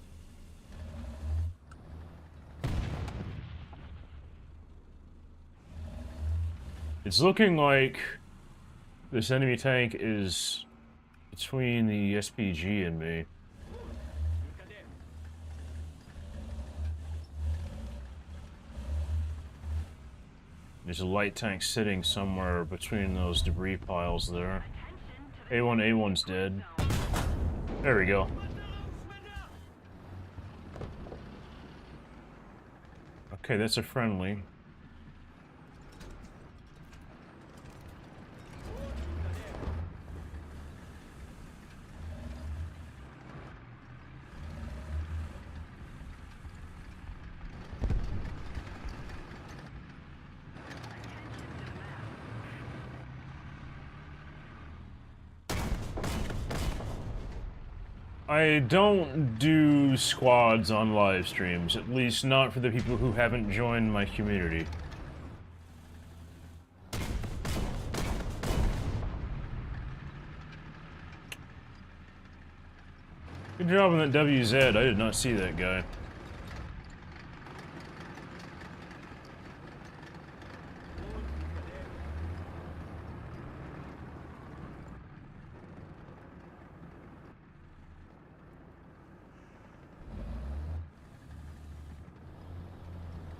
It's looking like this enemy tank is between the SPG and me. There's a light tank sitting somewhere between those debris piles there. A1's dead. There we go. Okay, that's a friendly. I don't do squads on live streams, at least not for the people who haven't joined my community. Good job on that WZ, I did not see that guy.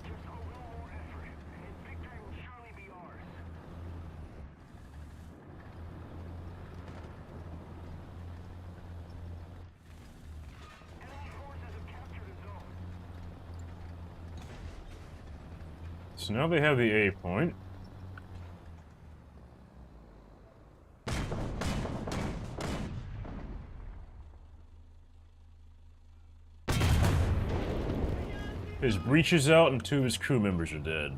Just a little more effort, and victory will surely be ours. Enemy forces have captured a zone. So now they have the A point. His breech is out and 2 of his crew members are dead.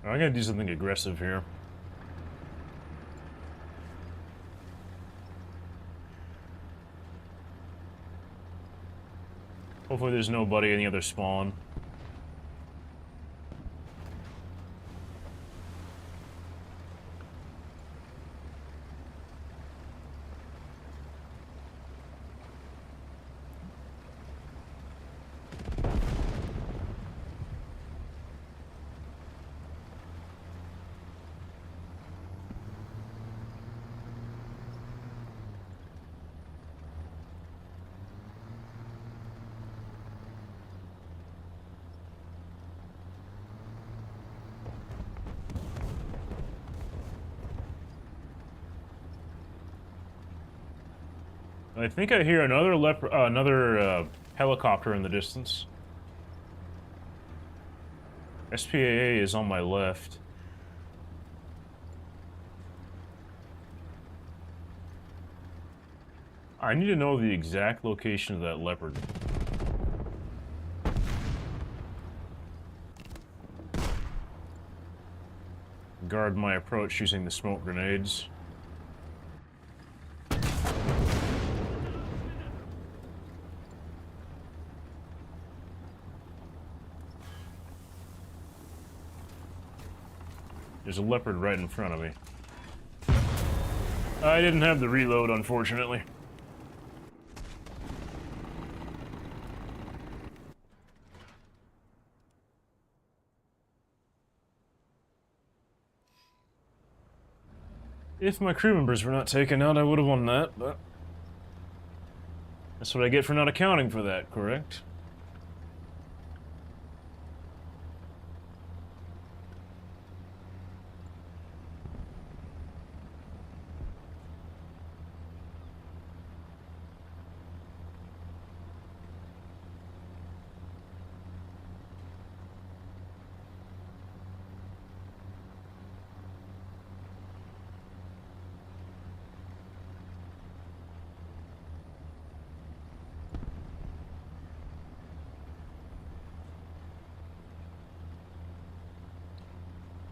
I gotta do something aggressive here. Hopefully there's nobody in the other spawn. I think I hear another helicopter in the distance. SPAA is on my left. I need to know the exact location of that Leopard. Guard my approach using the smoke grenades. There's a Leopard right in front of me. I didn't have the reload, unfortunately. If my crew members were not taken out, I would have won that, but... that's what I get for not accounting for that, correct?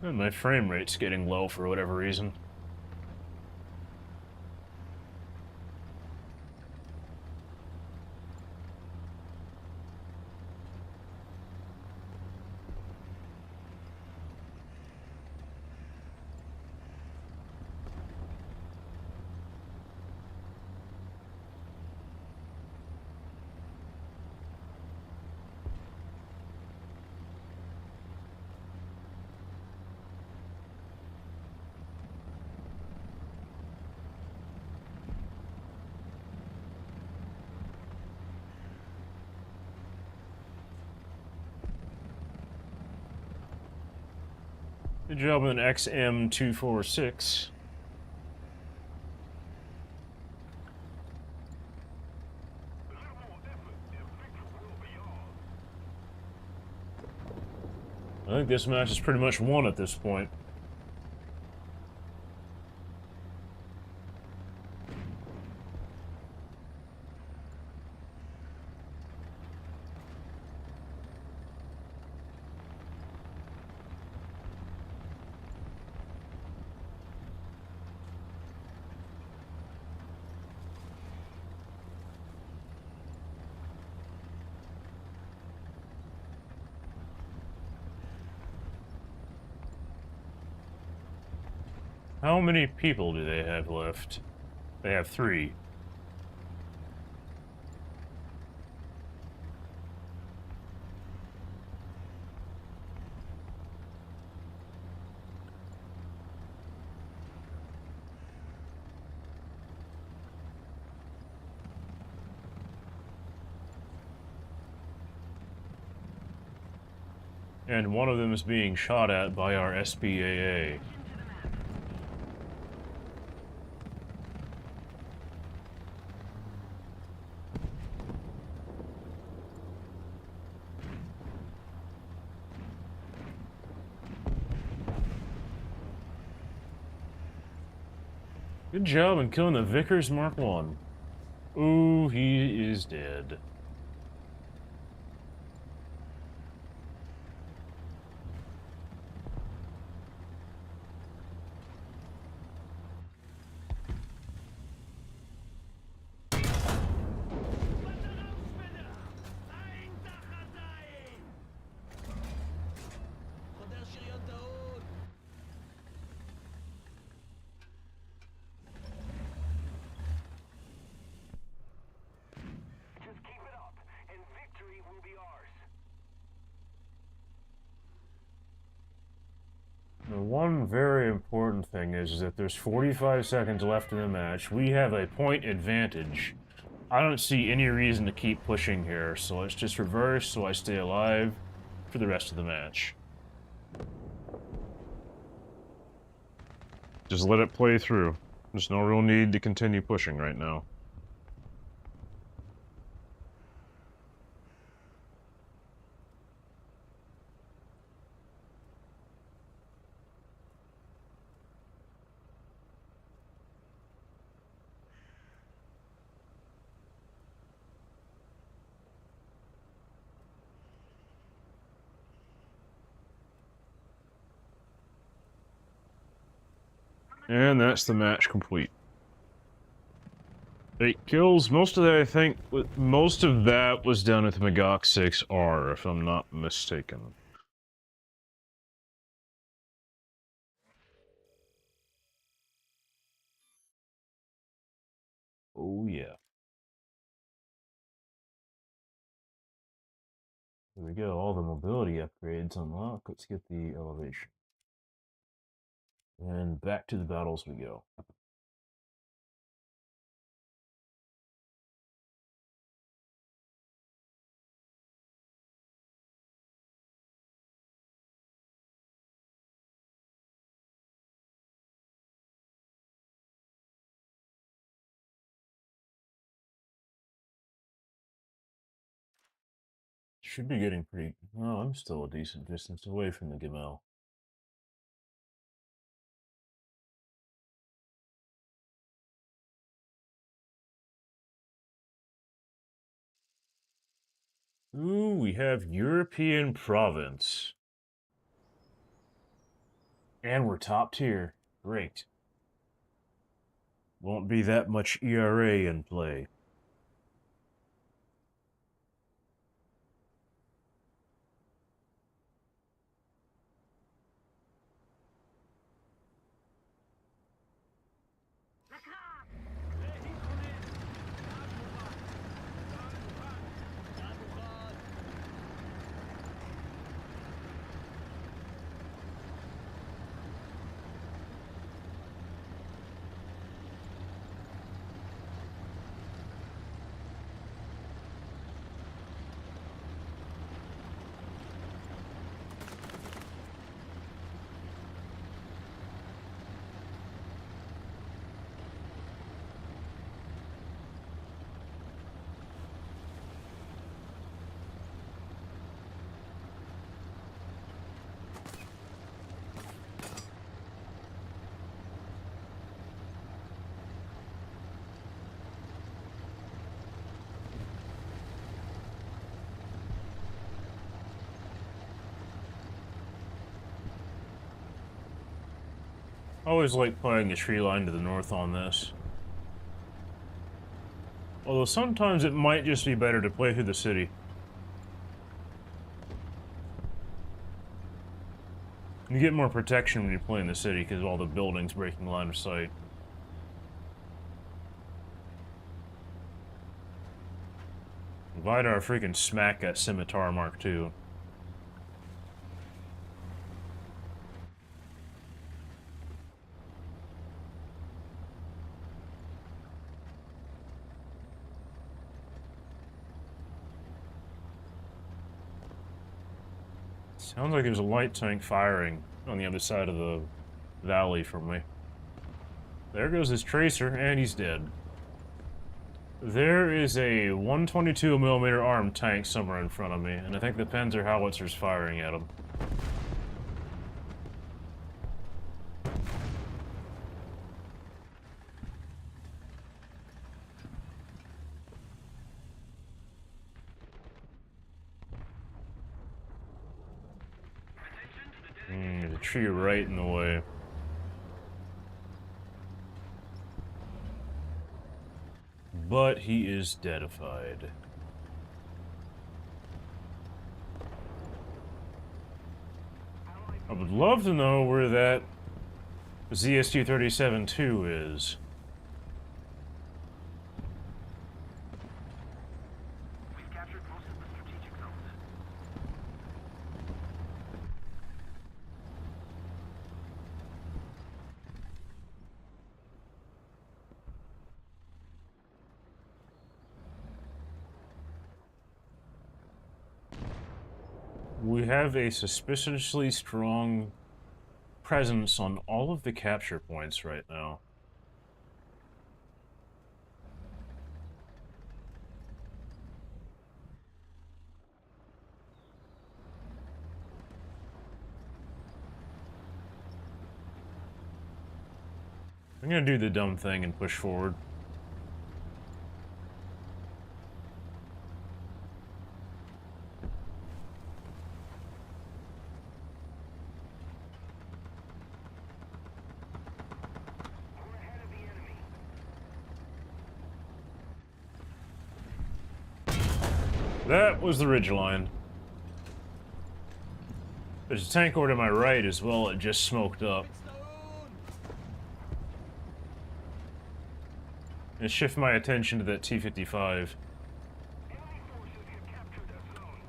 And my frame rate's getting low for whatever reason. Good job with an XM246. I think this match is pretty much won at this point. How many people do they have left? They have 3. And one of them is being shot at by our SPAA. Good job in killing the Vickers Mark 1. Ooh, he is dead. Just keep it up, and victory will be ours. The one very important thing is that there's 45 seconds left in the match. We have a point advantage. I don't see any reason to keep pushing here, so let's just reverse so I stay alive for the rest of the match. Just let it play through. There's no real need to continue pushing right now. And that's the match complete. 8 kills. Most of that, I think, most of that was done with Magok 6R, if I'm not mistaken. Oh yeah. There we go, all the mobility upgrades unlocked. Let's get the elevation. And back to the battles we go. Should be getting pretty... Oh, I'm still a decent distance away from the Gamel. Ooh, we have European Province. And we're top tier. Great. Won't be that much ERA in play. I always like playing the tree line to the north on this. Although sometimes it might just be better to play through the city. You get more protection when you play in the city because of all the buildings breaking line of sight. Vidar freaking smack that Scimitar Mark II. Sounds like there's a light tank firing on the other side of the valley from me. There goes his tracer, and he's dead. There is a 122mm armed tank somewhere in front of me, and I think the Panzer Howitzer's firing at him. tree right in the way. But he is deadified. I would love to know where that ZSU-37-2 is. We've captured most of the strategic zones. We have a suspiciously strong presence on all of the capture points right now. I'm gonna do the dumb thing and push forward. We're ahead of the enemy. That was the ridgeline. There's a tank over to my right as well, it just smoked up. And shift my attention to that T-55. Enemy forces have captured that zone.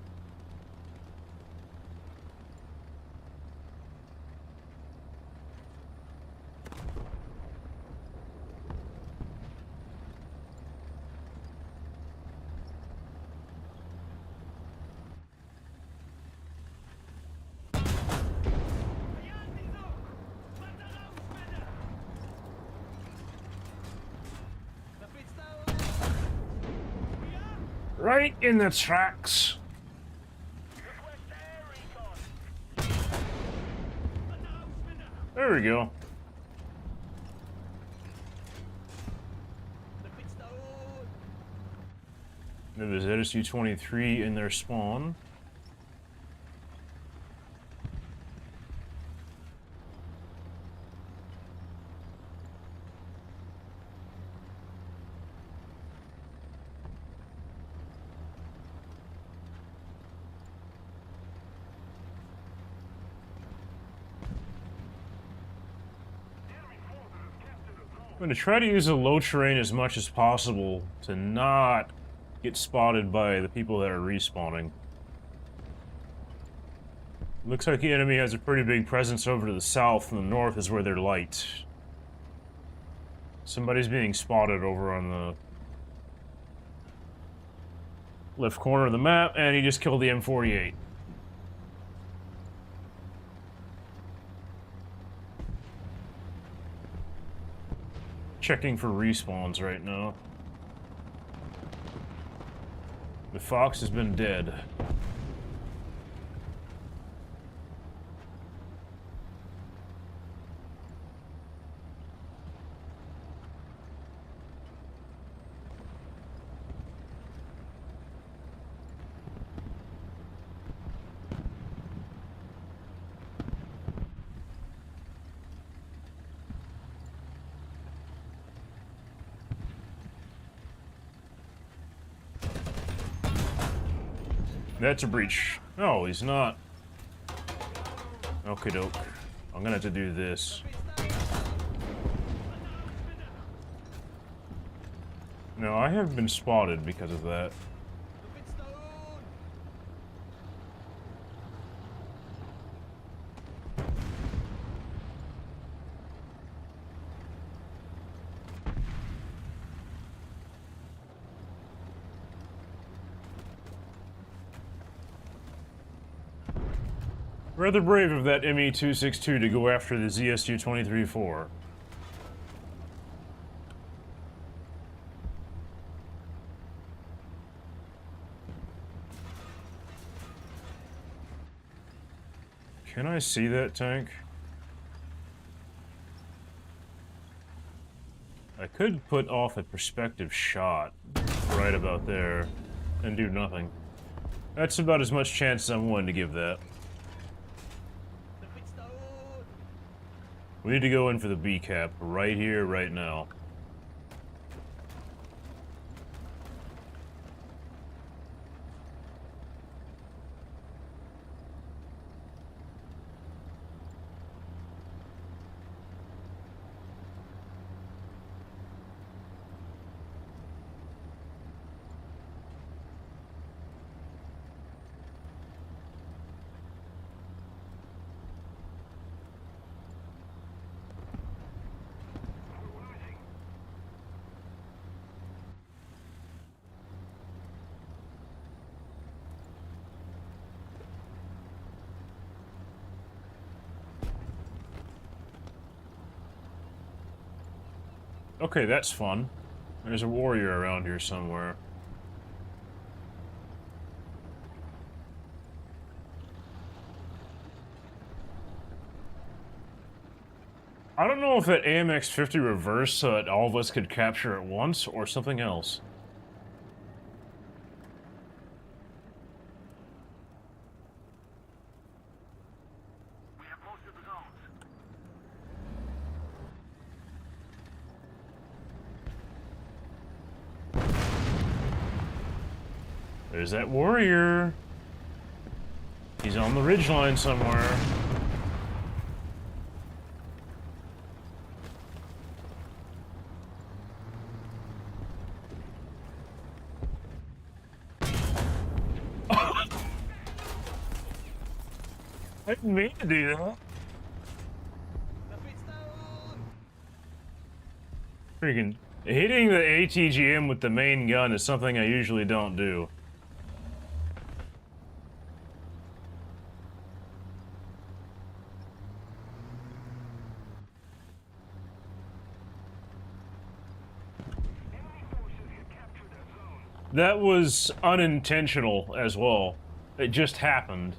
Right in the tracks. Request air recon. There we go. There's ZSU-23 in their spawn. I'm going to try to use the low terrain as much as possible to not get spotted by the people that are respawning. Looks like the enemy has a pretty big presence over to the south, and the north is where they're light. Somebody's being spotted over on the left corner of the map, and he just killed the M48. Checking for respawns right now. The Fox has been dead. That's a breach. No, he's not. Okie doke. I'm gonna have to do this. No, I have been spotted because of that. Rather brave of that ME-262 to go after the ZSU-23-4. Can I see that tank? I could put off a perspective shot right about there and do nothing. That's about as much chance as I'm willing to give that. We need to go in for the B cap right here, right now. We're losing. Okay, that's fun. There's a warrior around here somewhere. I don't know if that AMX-50 reversed so that all of us could capture at once, or something else. We have most of the zones. There's that warrior. He's on the ridgeline somewhere. I didn't mean to do that. Freaking hitting the ATGM with the main gun is something I usually don't do. Enemy forces have captured that zone. That was unintentional as well. It just happened.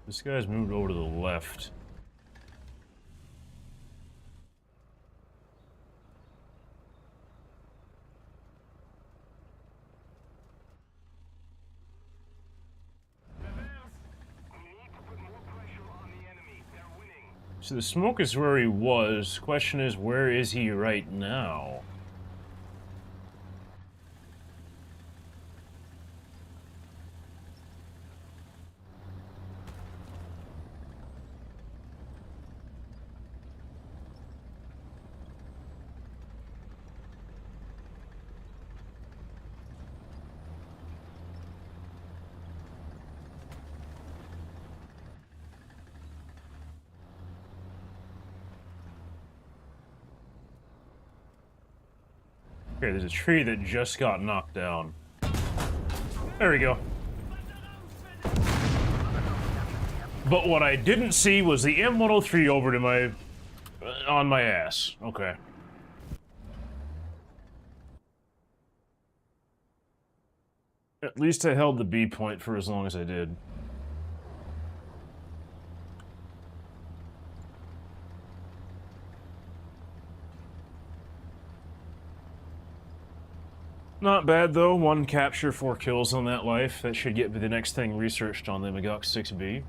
This guy's moved over to the left. We need to put more pressure on the enemy. They're winning. So the smoke is where he was. Question is, where is he right now? Okay, there's a tree that just got knocked down. There we go. But what I didn't see was the M103 over to my... on my ass. Okay. At least I held the B point for as long as I did. Not bad though, 1 capture, 4 kills on that life. That should get me the next thing researched on the Magok 6B.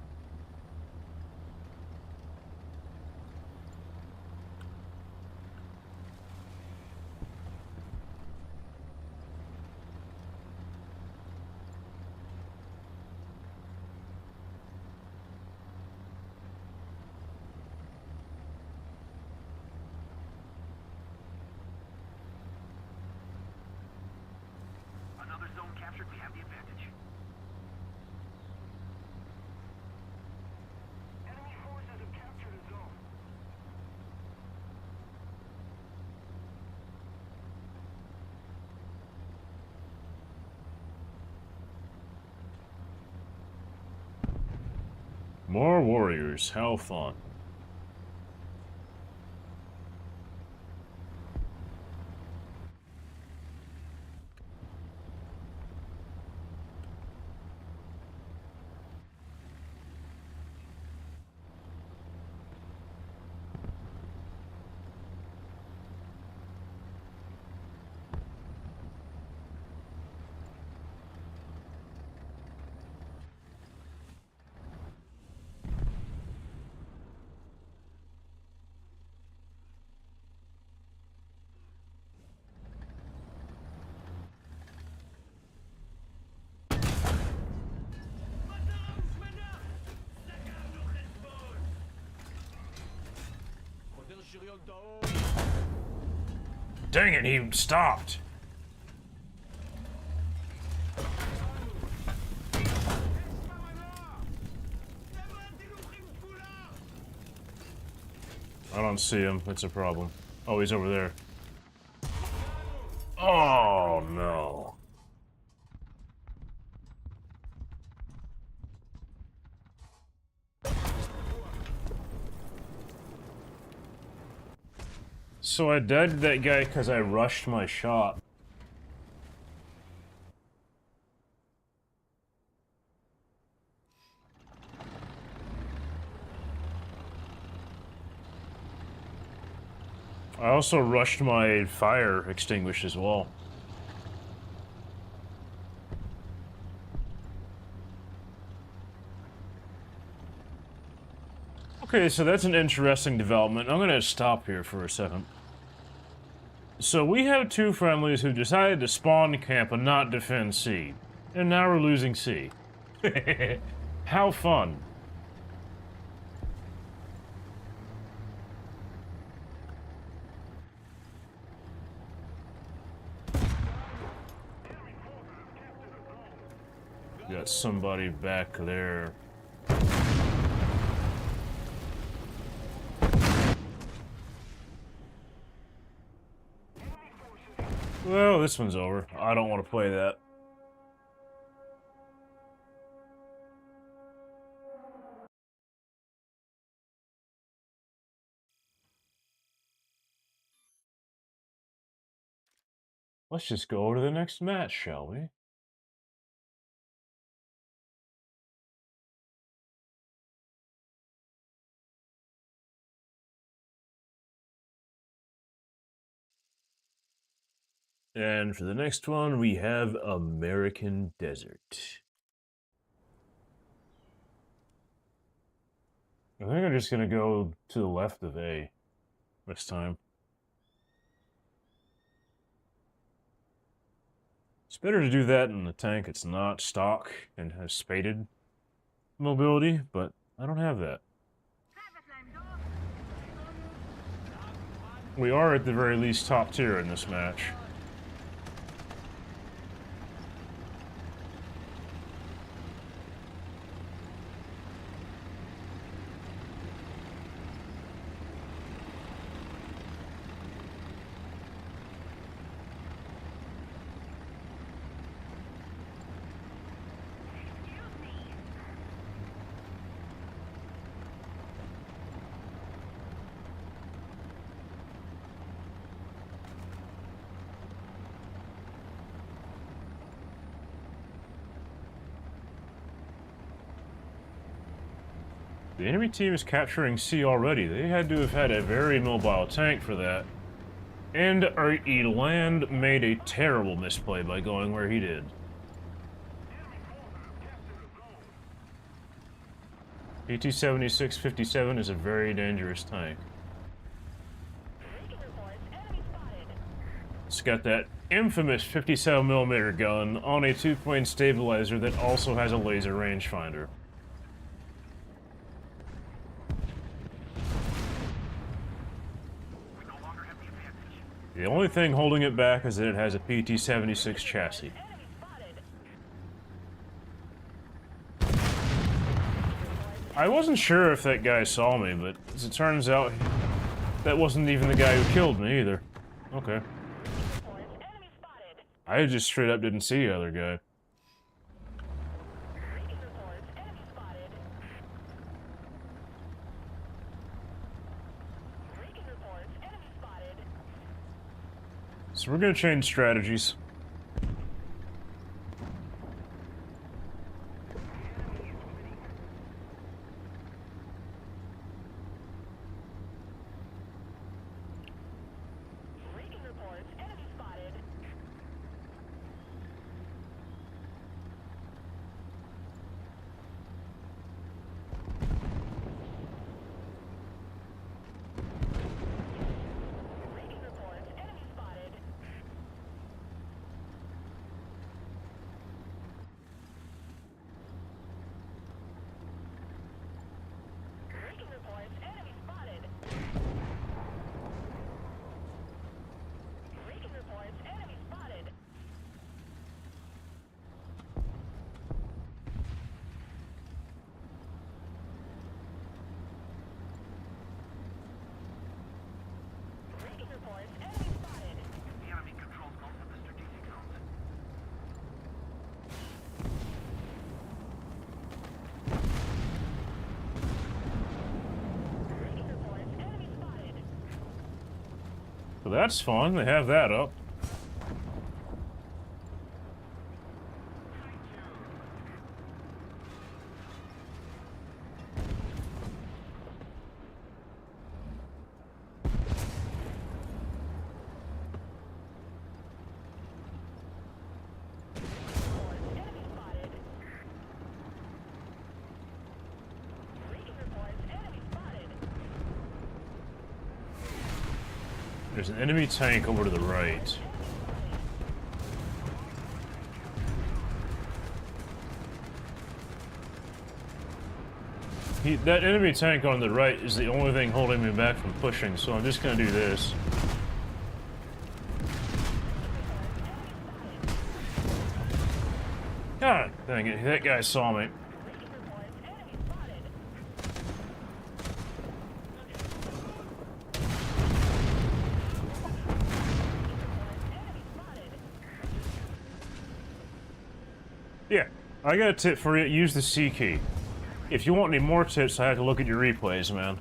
Another zone captured. We have the advantage. Enemy forces have captured a zone. More warriors, how fun. Dang it, he stopped. I don't see him. It's a problem. Oh, he's over there. Oh, no. So I died to that guy because I rushed my shot. I also rushed my fire extinguished as well. Okay, so that's an interesting development. I'm gonna stop here for a second. So we have two friendlies who decided to spawn camp and not defend C. And now we're losing C. How fun. Got somebody back there. Well, this one's over. I don't want to play that. Let's just go to the next match, shall we? And for the next one, we have American Desert. I think I'm just gonna go to the left of A this time. It's better to do that in the tank it's not stock and has spaded mobility, but I don't have that. We are at the very least top tier in this match. The enemy team is capturing C already. They had to have had a very mobile tank for that. And Eland made a terrible misplay by going where he did. PT-76-57 is a very dangerous tank. It's got that infamous 57mm gun on a two-point stabilizer that also has a laser rangefinder. The only thing holding it back is that it has a PT-76 chassis. I wasn't sure if that guy saw me, but as it turns out, that wasn't even the guy who killed me either. Okay. I just straight up didn't see the other guy. So we're gonna change strategies. So that's fun. They have that up. There's an enemy tank over to the right. That enemy tank on the right is the only thing holding me back from pushing, so I'm just gonna do this. God dang it, that guy saw me. Yeah, I got a tip for you. Use the C key. If you want any more tips, I have to look at your replays, man.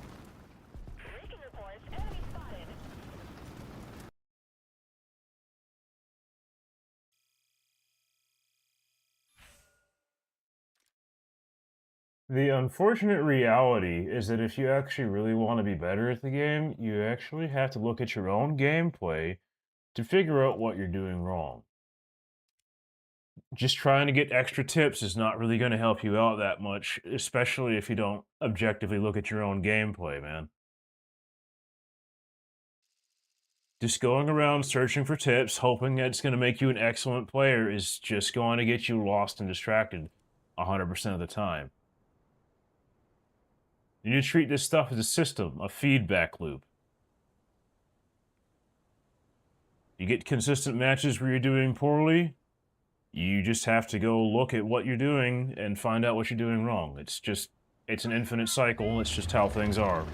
The unfortunate reality is that if you actually really want to be better at the game, you actually have to look at your own gameplay to figure out what you're doing wrong. Just trying to get extra tips is not really going to help you out that much, especially if you don't objectively look at your own gameplay, man. Just going around searching for tips, hoping that it's going to make you an excellent player, is just going to get you lost and distracted 100% of the time. You need to treat this stuff as a system, a feedback loop. You get consistent matches where you're doing poorly, you just have to go look at what you're doing and find out what you're doing wrong. It's an infinite cycle, it's just how things are.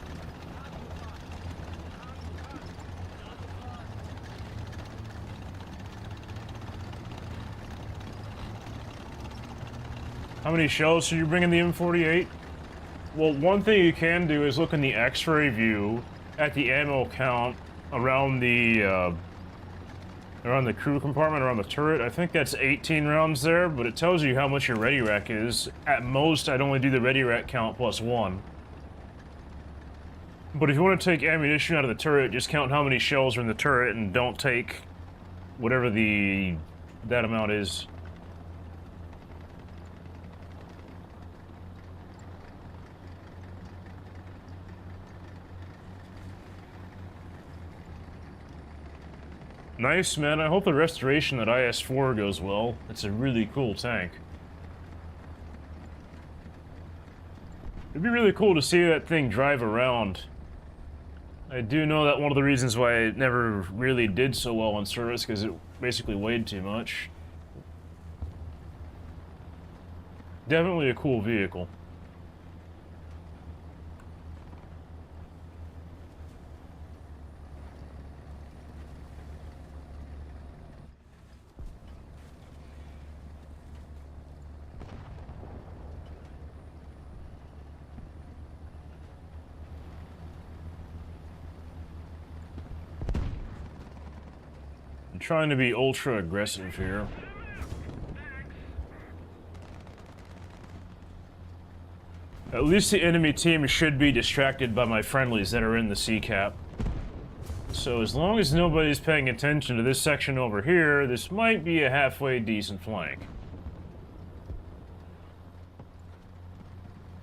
How many shells should you bring in the M48? Well, one thing you can do is look in the X-ray view at the ammo count around the crew compartment, around the turret. I think that's 18 rounds there, but it tells you how much your ready rack is. At most, I'd only do the ready rack count plus 1. But if you want to take ammunition out of the turret, just count how many shells are in the turret and don't take whatever that amount is. Nice, man. I hope the restoration at IS-4 goes well. It's a really cool tank. It'd be really cool to see that thing drive around. I do know that one of the reasons why it never really did so well in service, because it basically weighed too much. Definitely a cool vehicle. Trying to be ultra aggressive here. At least the enemy team should be distracted by my friendlies that are in the C-cap. So as long as nobody's paying attention to this section over here, this might be a halfway decent flank.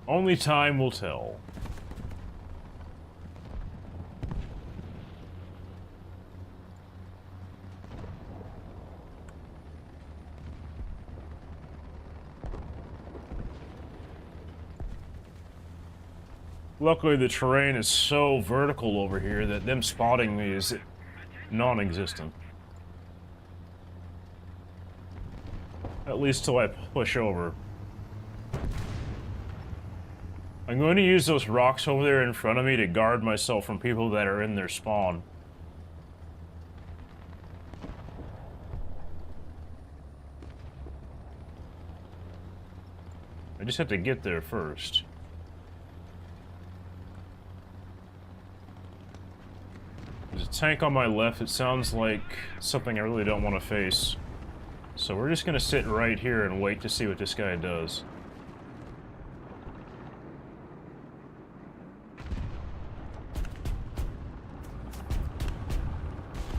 Only time will tell. Luckily, the terrain is so vertical over here that them spotting me is non-existent. At least till I push over. I'm going to use those rocks over there in front of me to guard myself from people that are in their spawn. I just have to get there first. There's a tank on my left. It sounds like something I really don't want to face. So we're just gonna sit right here and wait to see what this guy does.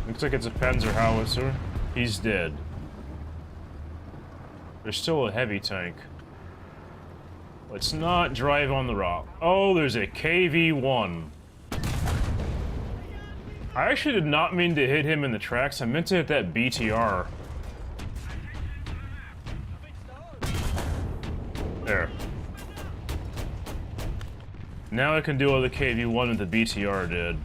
Looks like it's a Panzer howitzer. He's dead. There's still a heavy tank. Let's not drive on the rock. Oh, there's a KV-1. I actually did not mean to hit him in the tracks. I meant to hit that BTR. There. Now I can do what the KV-1 with the BTR did.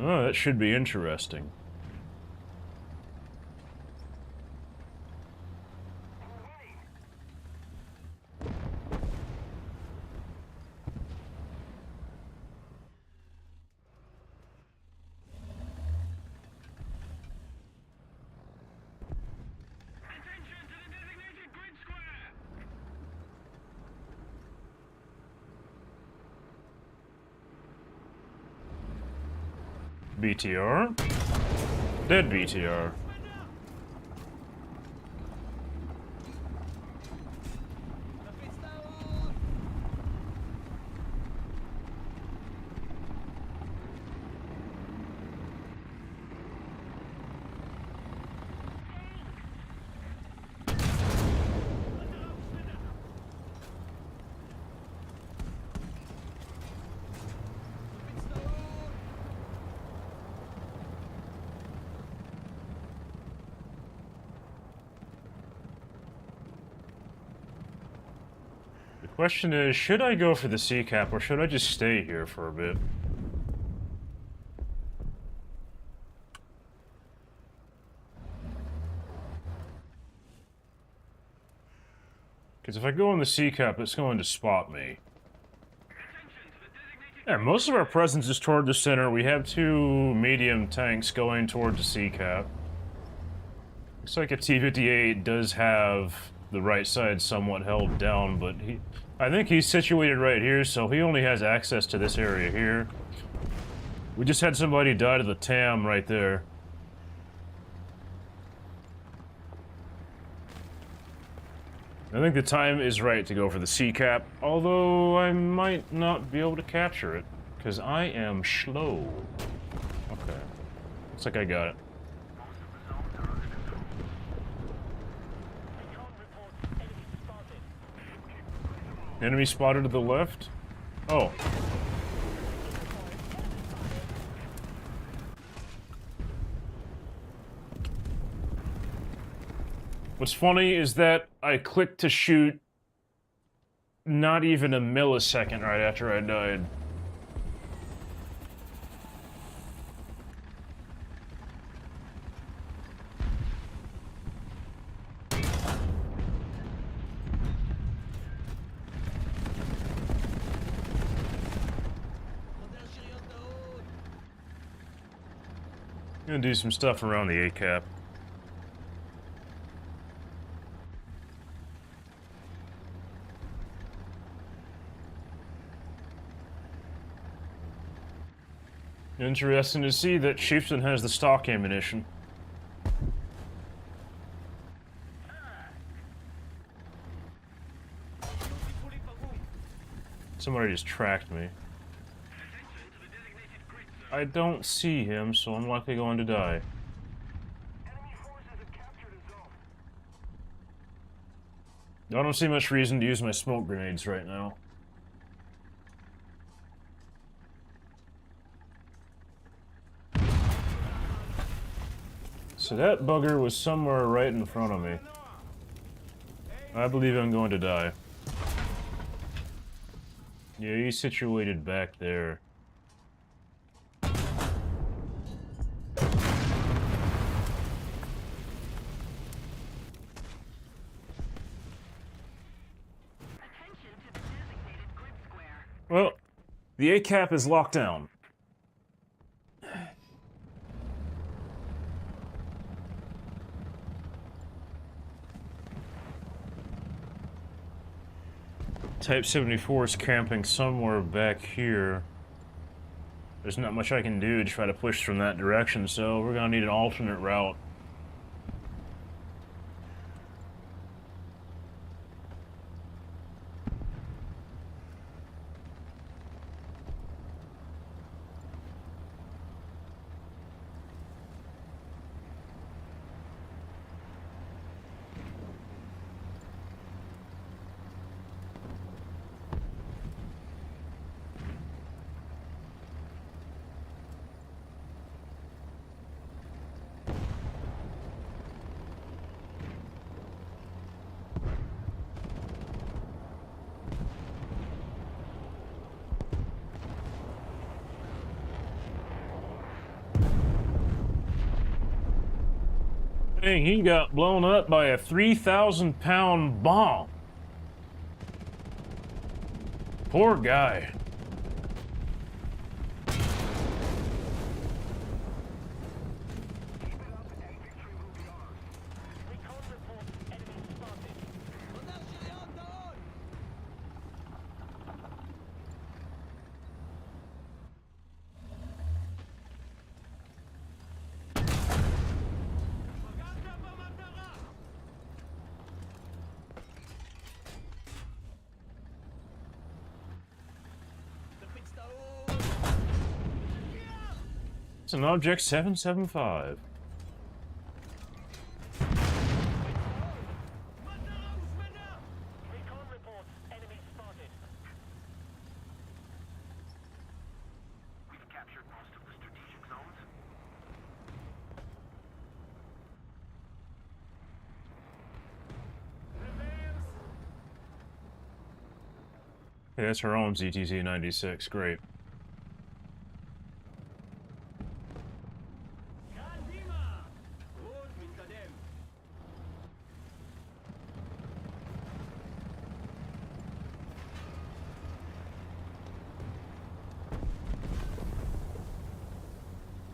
Oh, that should be interesting. Attention to the designated grid square! BTR. Dead BTR. The question is, should I go for the C-cap or should I just stay here for a bit? Because if I go on the C-cap, it's going to spot me. Yeah, most of our presence is toward the center. We have two medium tanks going toward the C-cap. Looks like a T-58 does have the right side somewhat held down, but I think he's situated right here, so he only has access to this area here. We just had somebody die to the TAM right there. I think the time is right to go for the C-cap, although I might not be able to capture it, because I am slow. Okay. Looks like I got it. Enemy spotted to the left? Oh. What's funny is that I clicked to shoot not even a millisecond right after I died. Gonna do some stuff around the A-cap. Interesting to see that Chieftain has the stock ammunition. Somebody just tracked me. I don't see him, so I'm likely going to die. Enemy forces have captured a zone. I don't see much reason to use my smoke grenades right now. So that bugger was somewhere right in front of me. I believe I'm going to die. Yeah, he's situated back there. Well, The ACAP is locked down. Type 74 is camping somewhere back here. There's not much I can do to try to push from that direction, so we're gonna need an alternate route. Dang, he got blown up by a 3,000-pound bomb. Poor guy. It's an Object 775. Recon reports enemy spotted. We've captured most of the strategic zones. Hey, that's her own ZTC-96, great.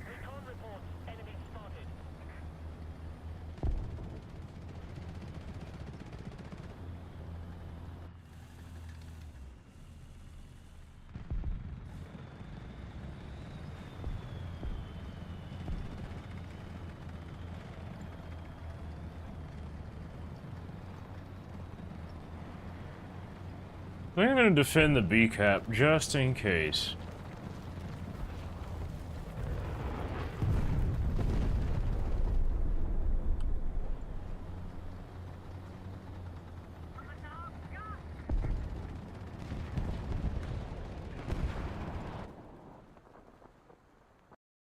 Recon reports enemy spotted. I think I'm gonna defend the B-cap, just in case.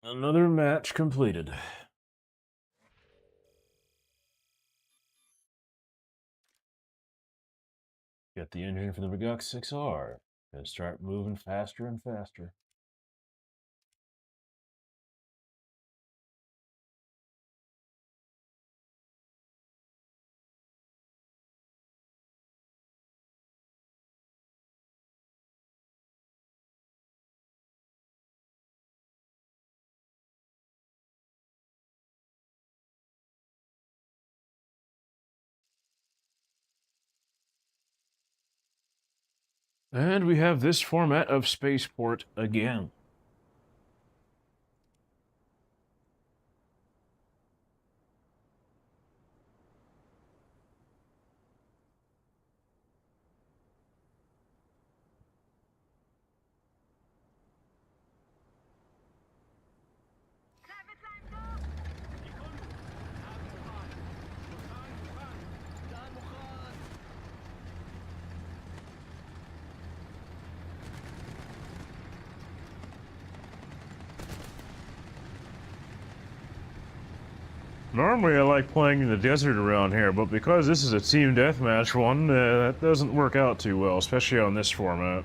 Another match completed. Got the engine for the Regux 6R. Gonna start moving faster and faster. And we have this format of Spaceport again. Normally I like playing in the desert around here, but because this is a team deathmatch one, that doesn't work out too well, especially on this format.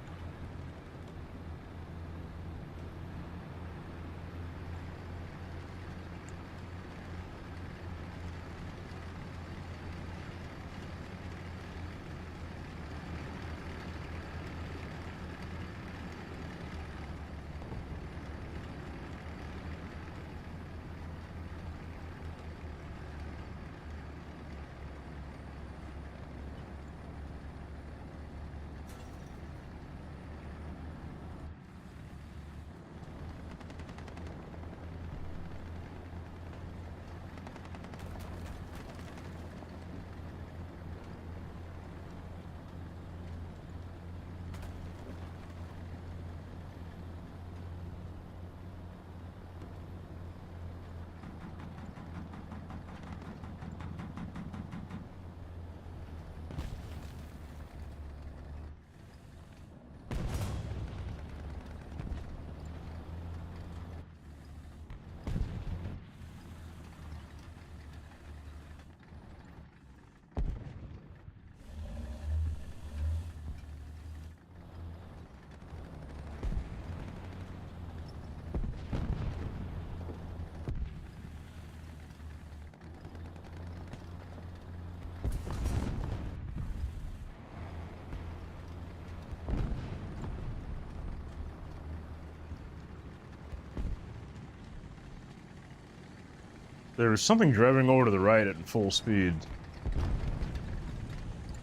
There's something driving over to the right at full speed.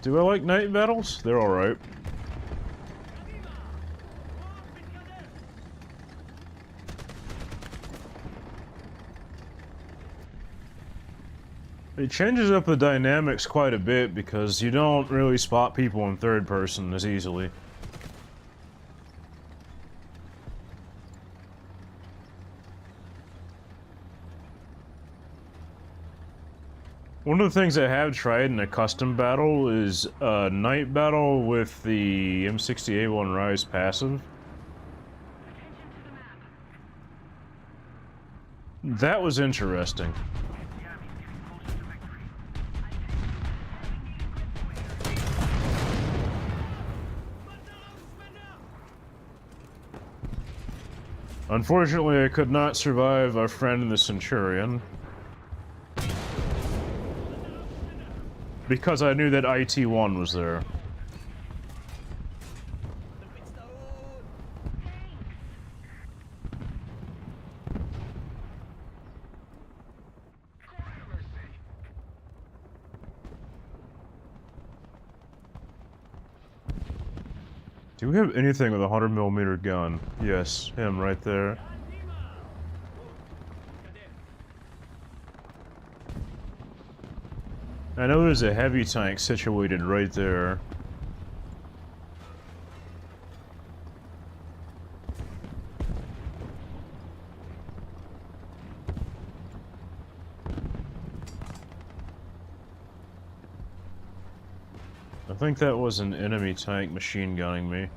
Do I like night battles? They're alright. It changes up the dynamics quite a bit because you don't really spot people in third person as easily. One of the things I have tried in a custom battle is a night battle with the M60A1 Rise passive. That was interesting. Unfortunately, I could not survive our friend in the Centurion. Because I knew that IT-1 was there. Do we have anything with a 100mm gun? Yes, him right there. I know there's a heavy tank situated right there. I think that was an enemy tank machine gunning me.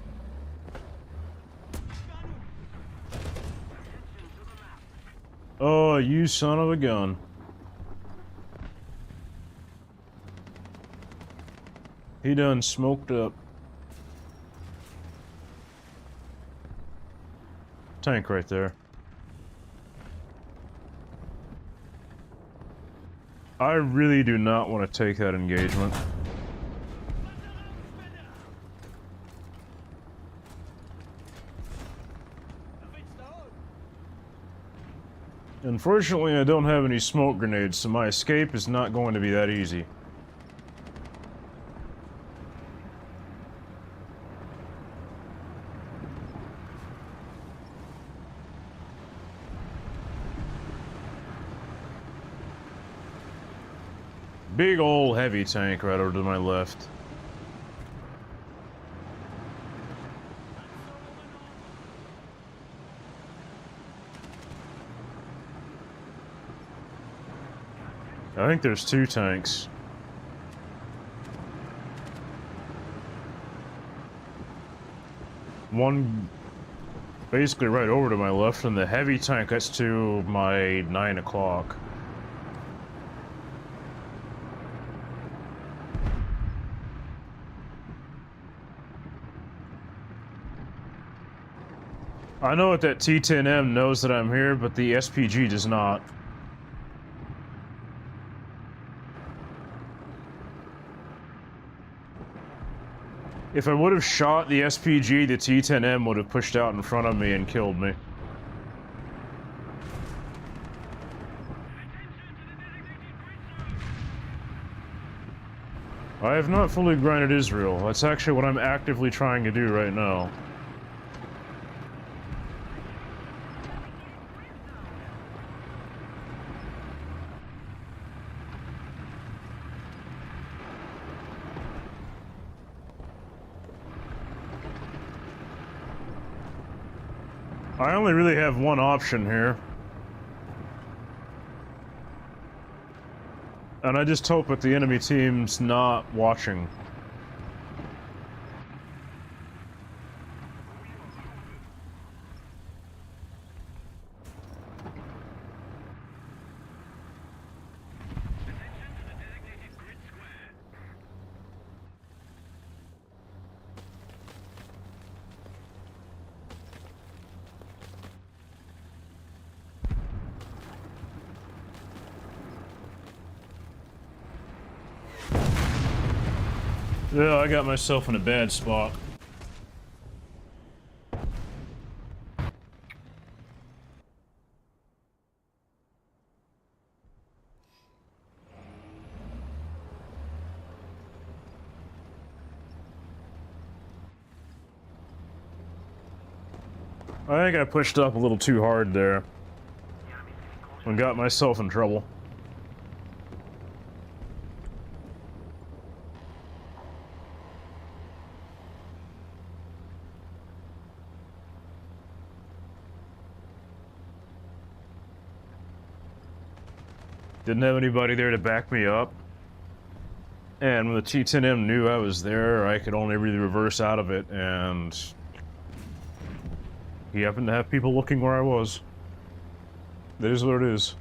Oh, you son of a gun. He done smoked up. Tank right there. I really do not want to take that engagement. Unfortunately, I don't have any smoke grenades, so my escape is not going to be that easy. Big ol' heavy tank right over to my left. I think there's two tanks. One basically right over to my left, and the heavy tank that's to my 9 o'clock. I know that T10M knows that I'm here, but the SPG does not. If I would have shot the SPG, the T10M would have pushed out in front of me and killed me. I have not fully grinded Israel. That's actually what I'm actively trying to do right now. I only really have one option here. And I just hope that the enemy team's not watching. Yeah, I got myself in a bad spot. I think I pushed up a little too hard there and got myself in trouble. Didn't have anybody there to back me up. And when the T-10M knew I was there, I could only really reverse out of it, and he happened to have people looking where I was. That is what it is.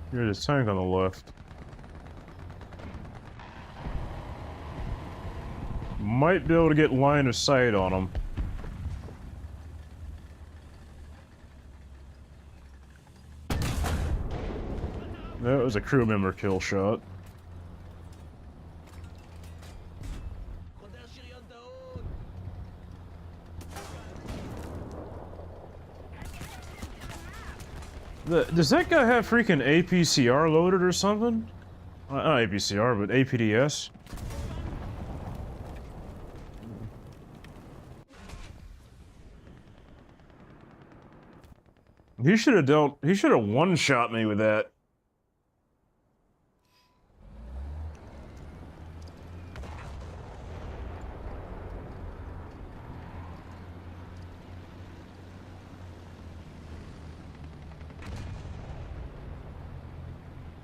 Here's a tank on the left. Might be able to get line of sight on him. That was a crew member kill shot. Does that guy have freaking APCR loaded or something? Not APCR, but APDS? He should have one-shot me with that.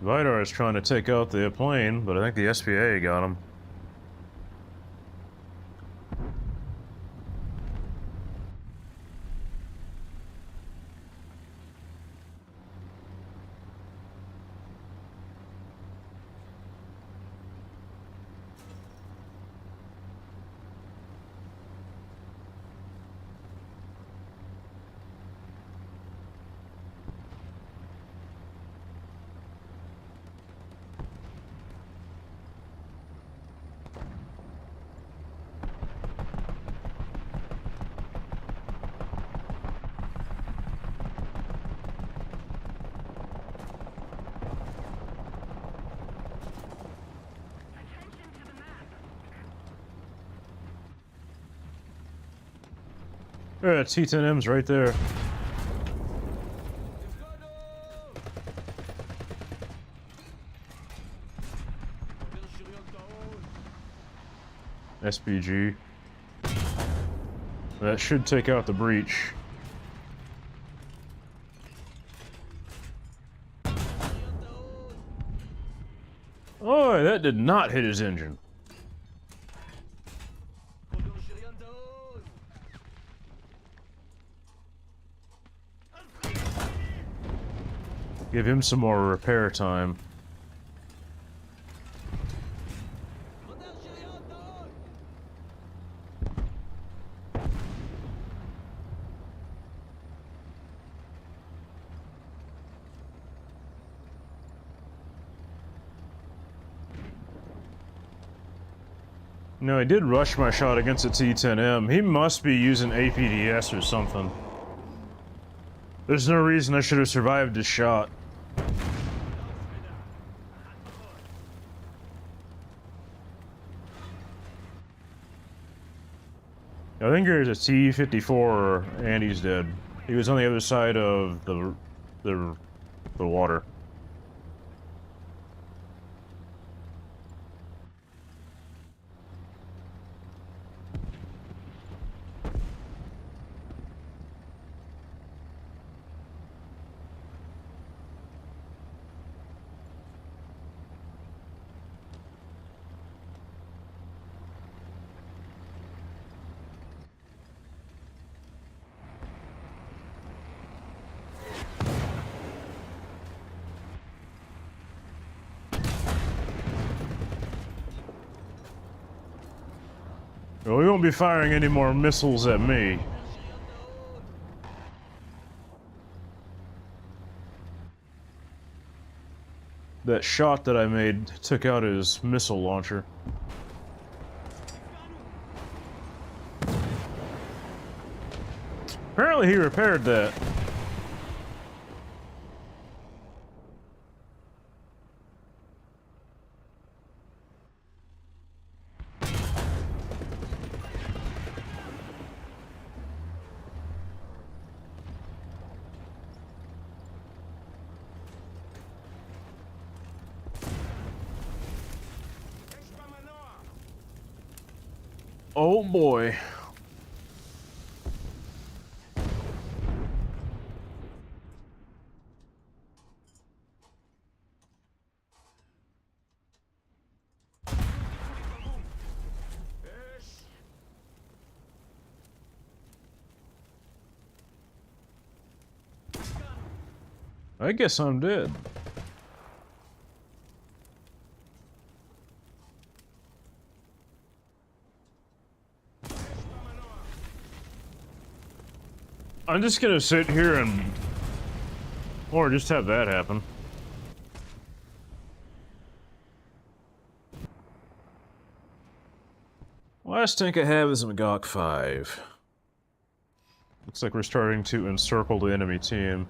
Vidar is trying to take out the plane, but I think the SPA got him. Yeah, T-10M's right there. SPG. That should take out the breach. Oh, that did not hit his engine. Give him some more repair time. No, I did rush my shot against the T-10M. He must be using APDS or something. There's no reason I should have survived this shot. I think there's a T-54 and he's dead. He was on the other side of the water. Well, we won't be firing any more missiles at me. That shot that I made took out his missile launcher. Apparently he repaired that. Oh boy. I guess I'm dead. I'm just gonna sit here and... or just have that happen. Last tank I have is a Magok 5. Looks like we're starting to encircle the enemy team.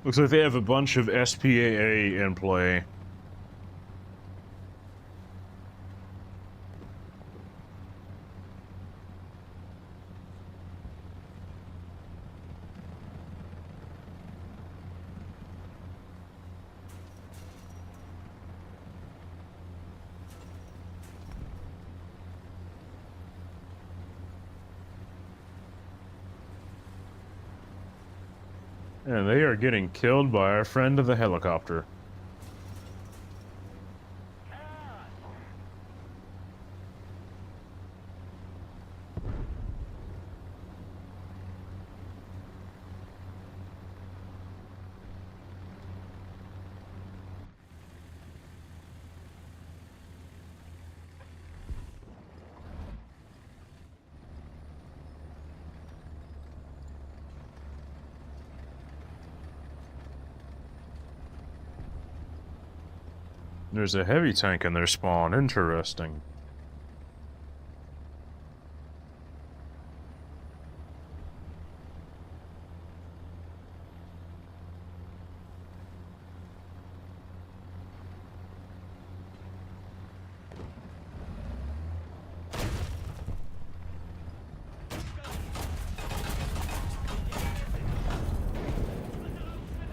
Looks like they have a bunch of SPAA in play. And they are getting killed by our friend of the helicopter. There's a heavy tank in their spawn. Interesting.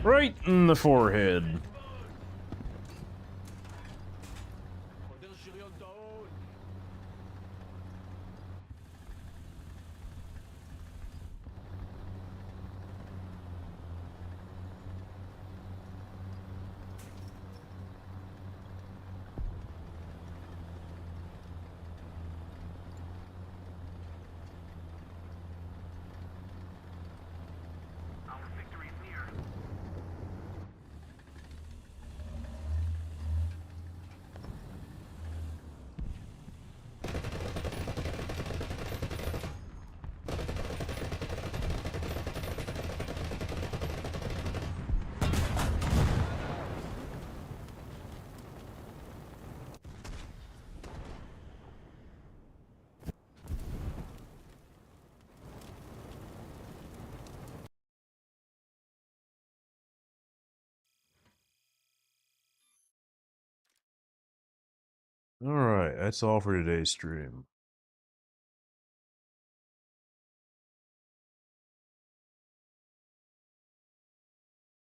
Right in the forehead. Alright, that's all for today's stream.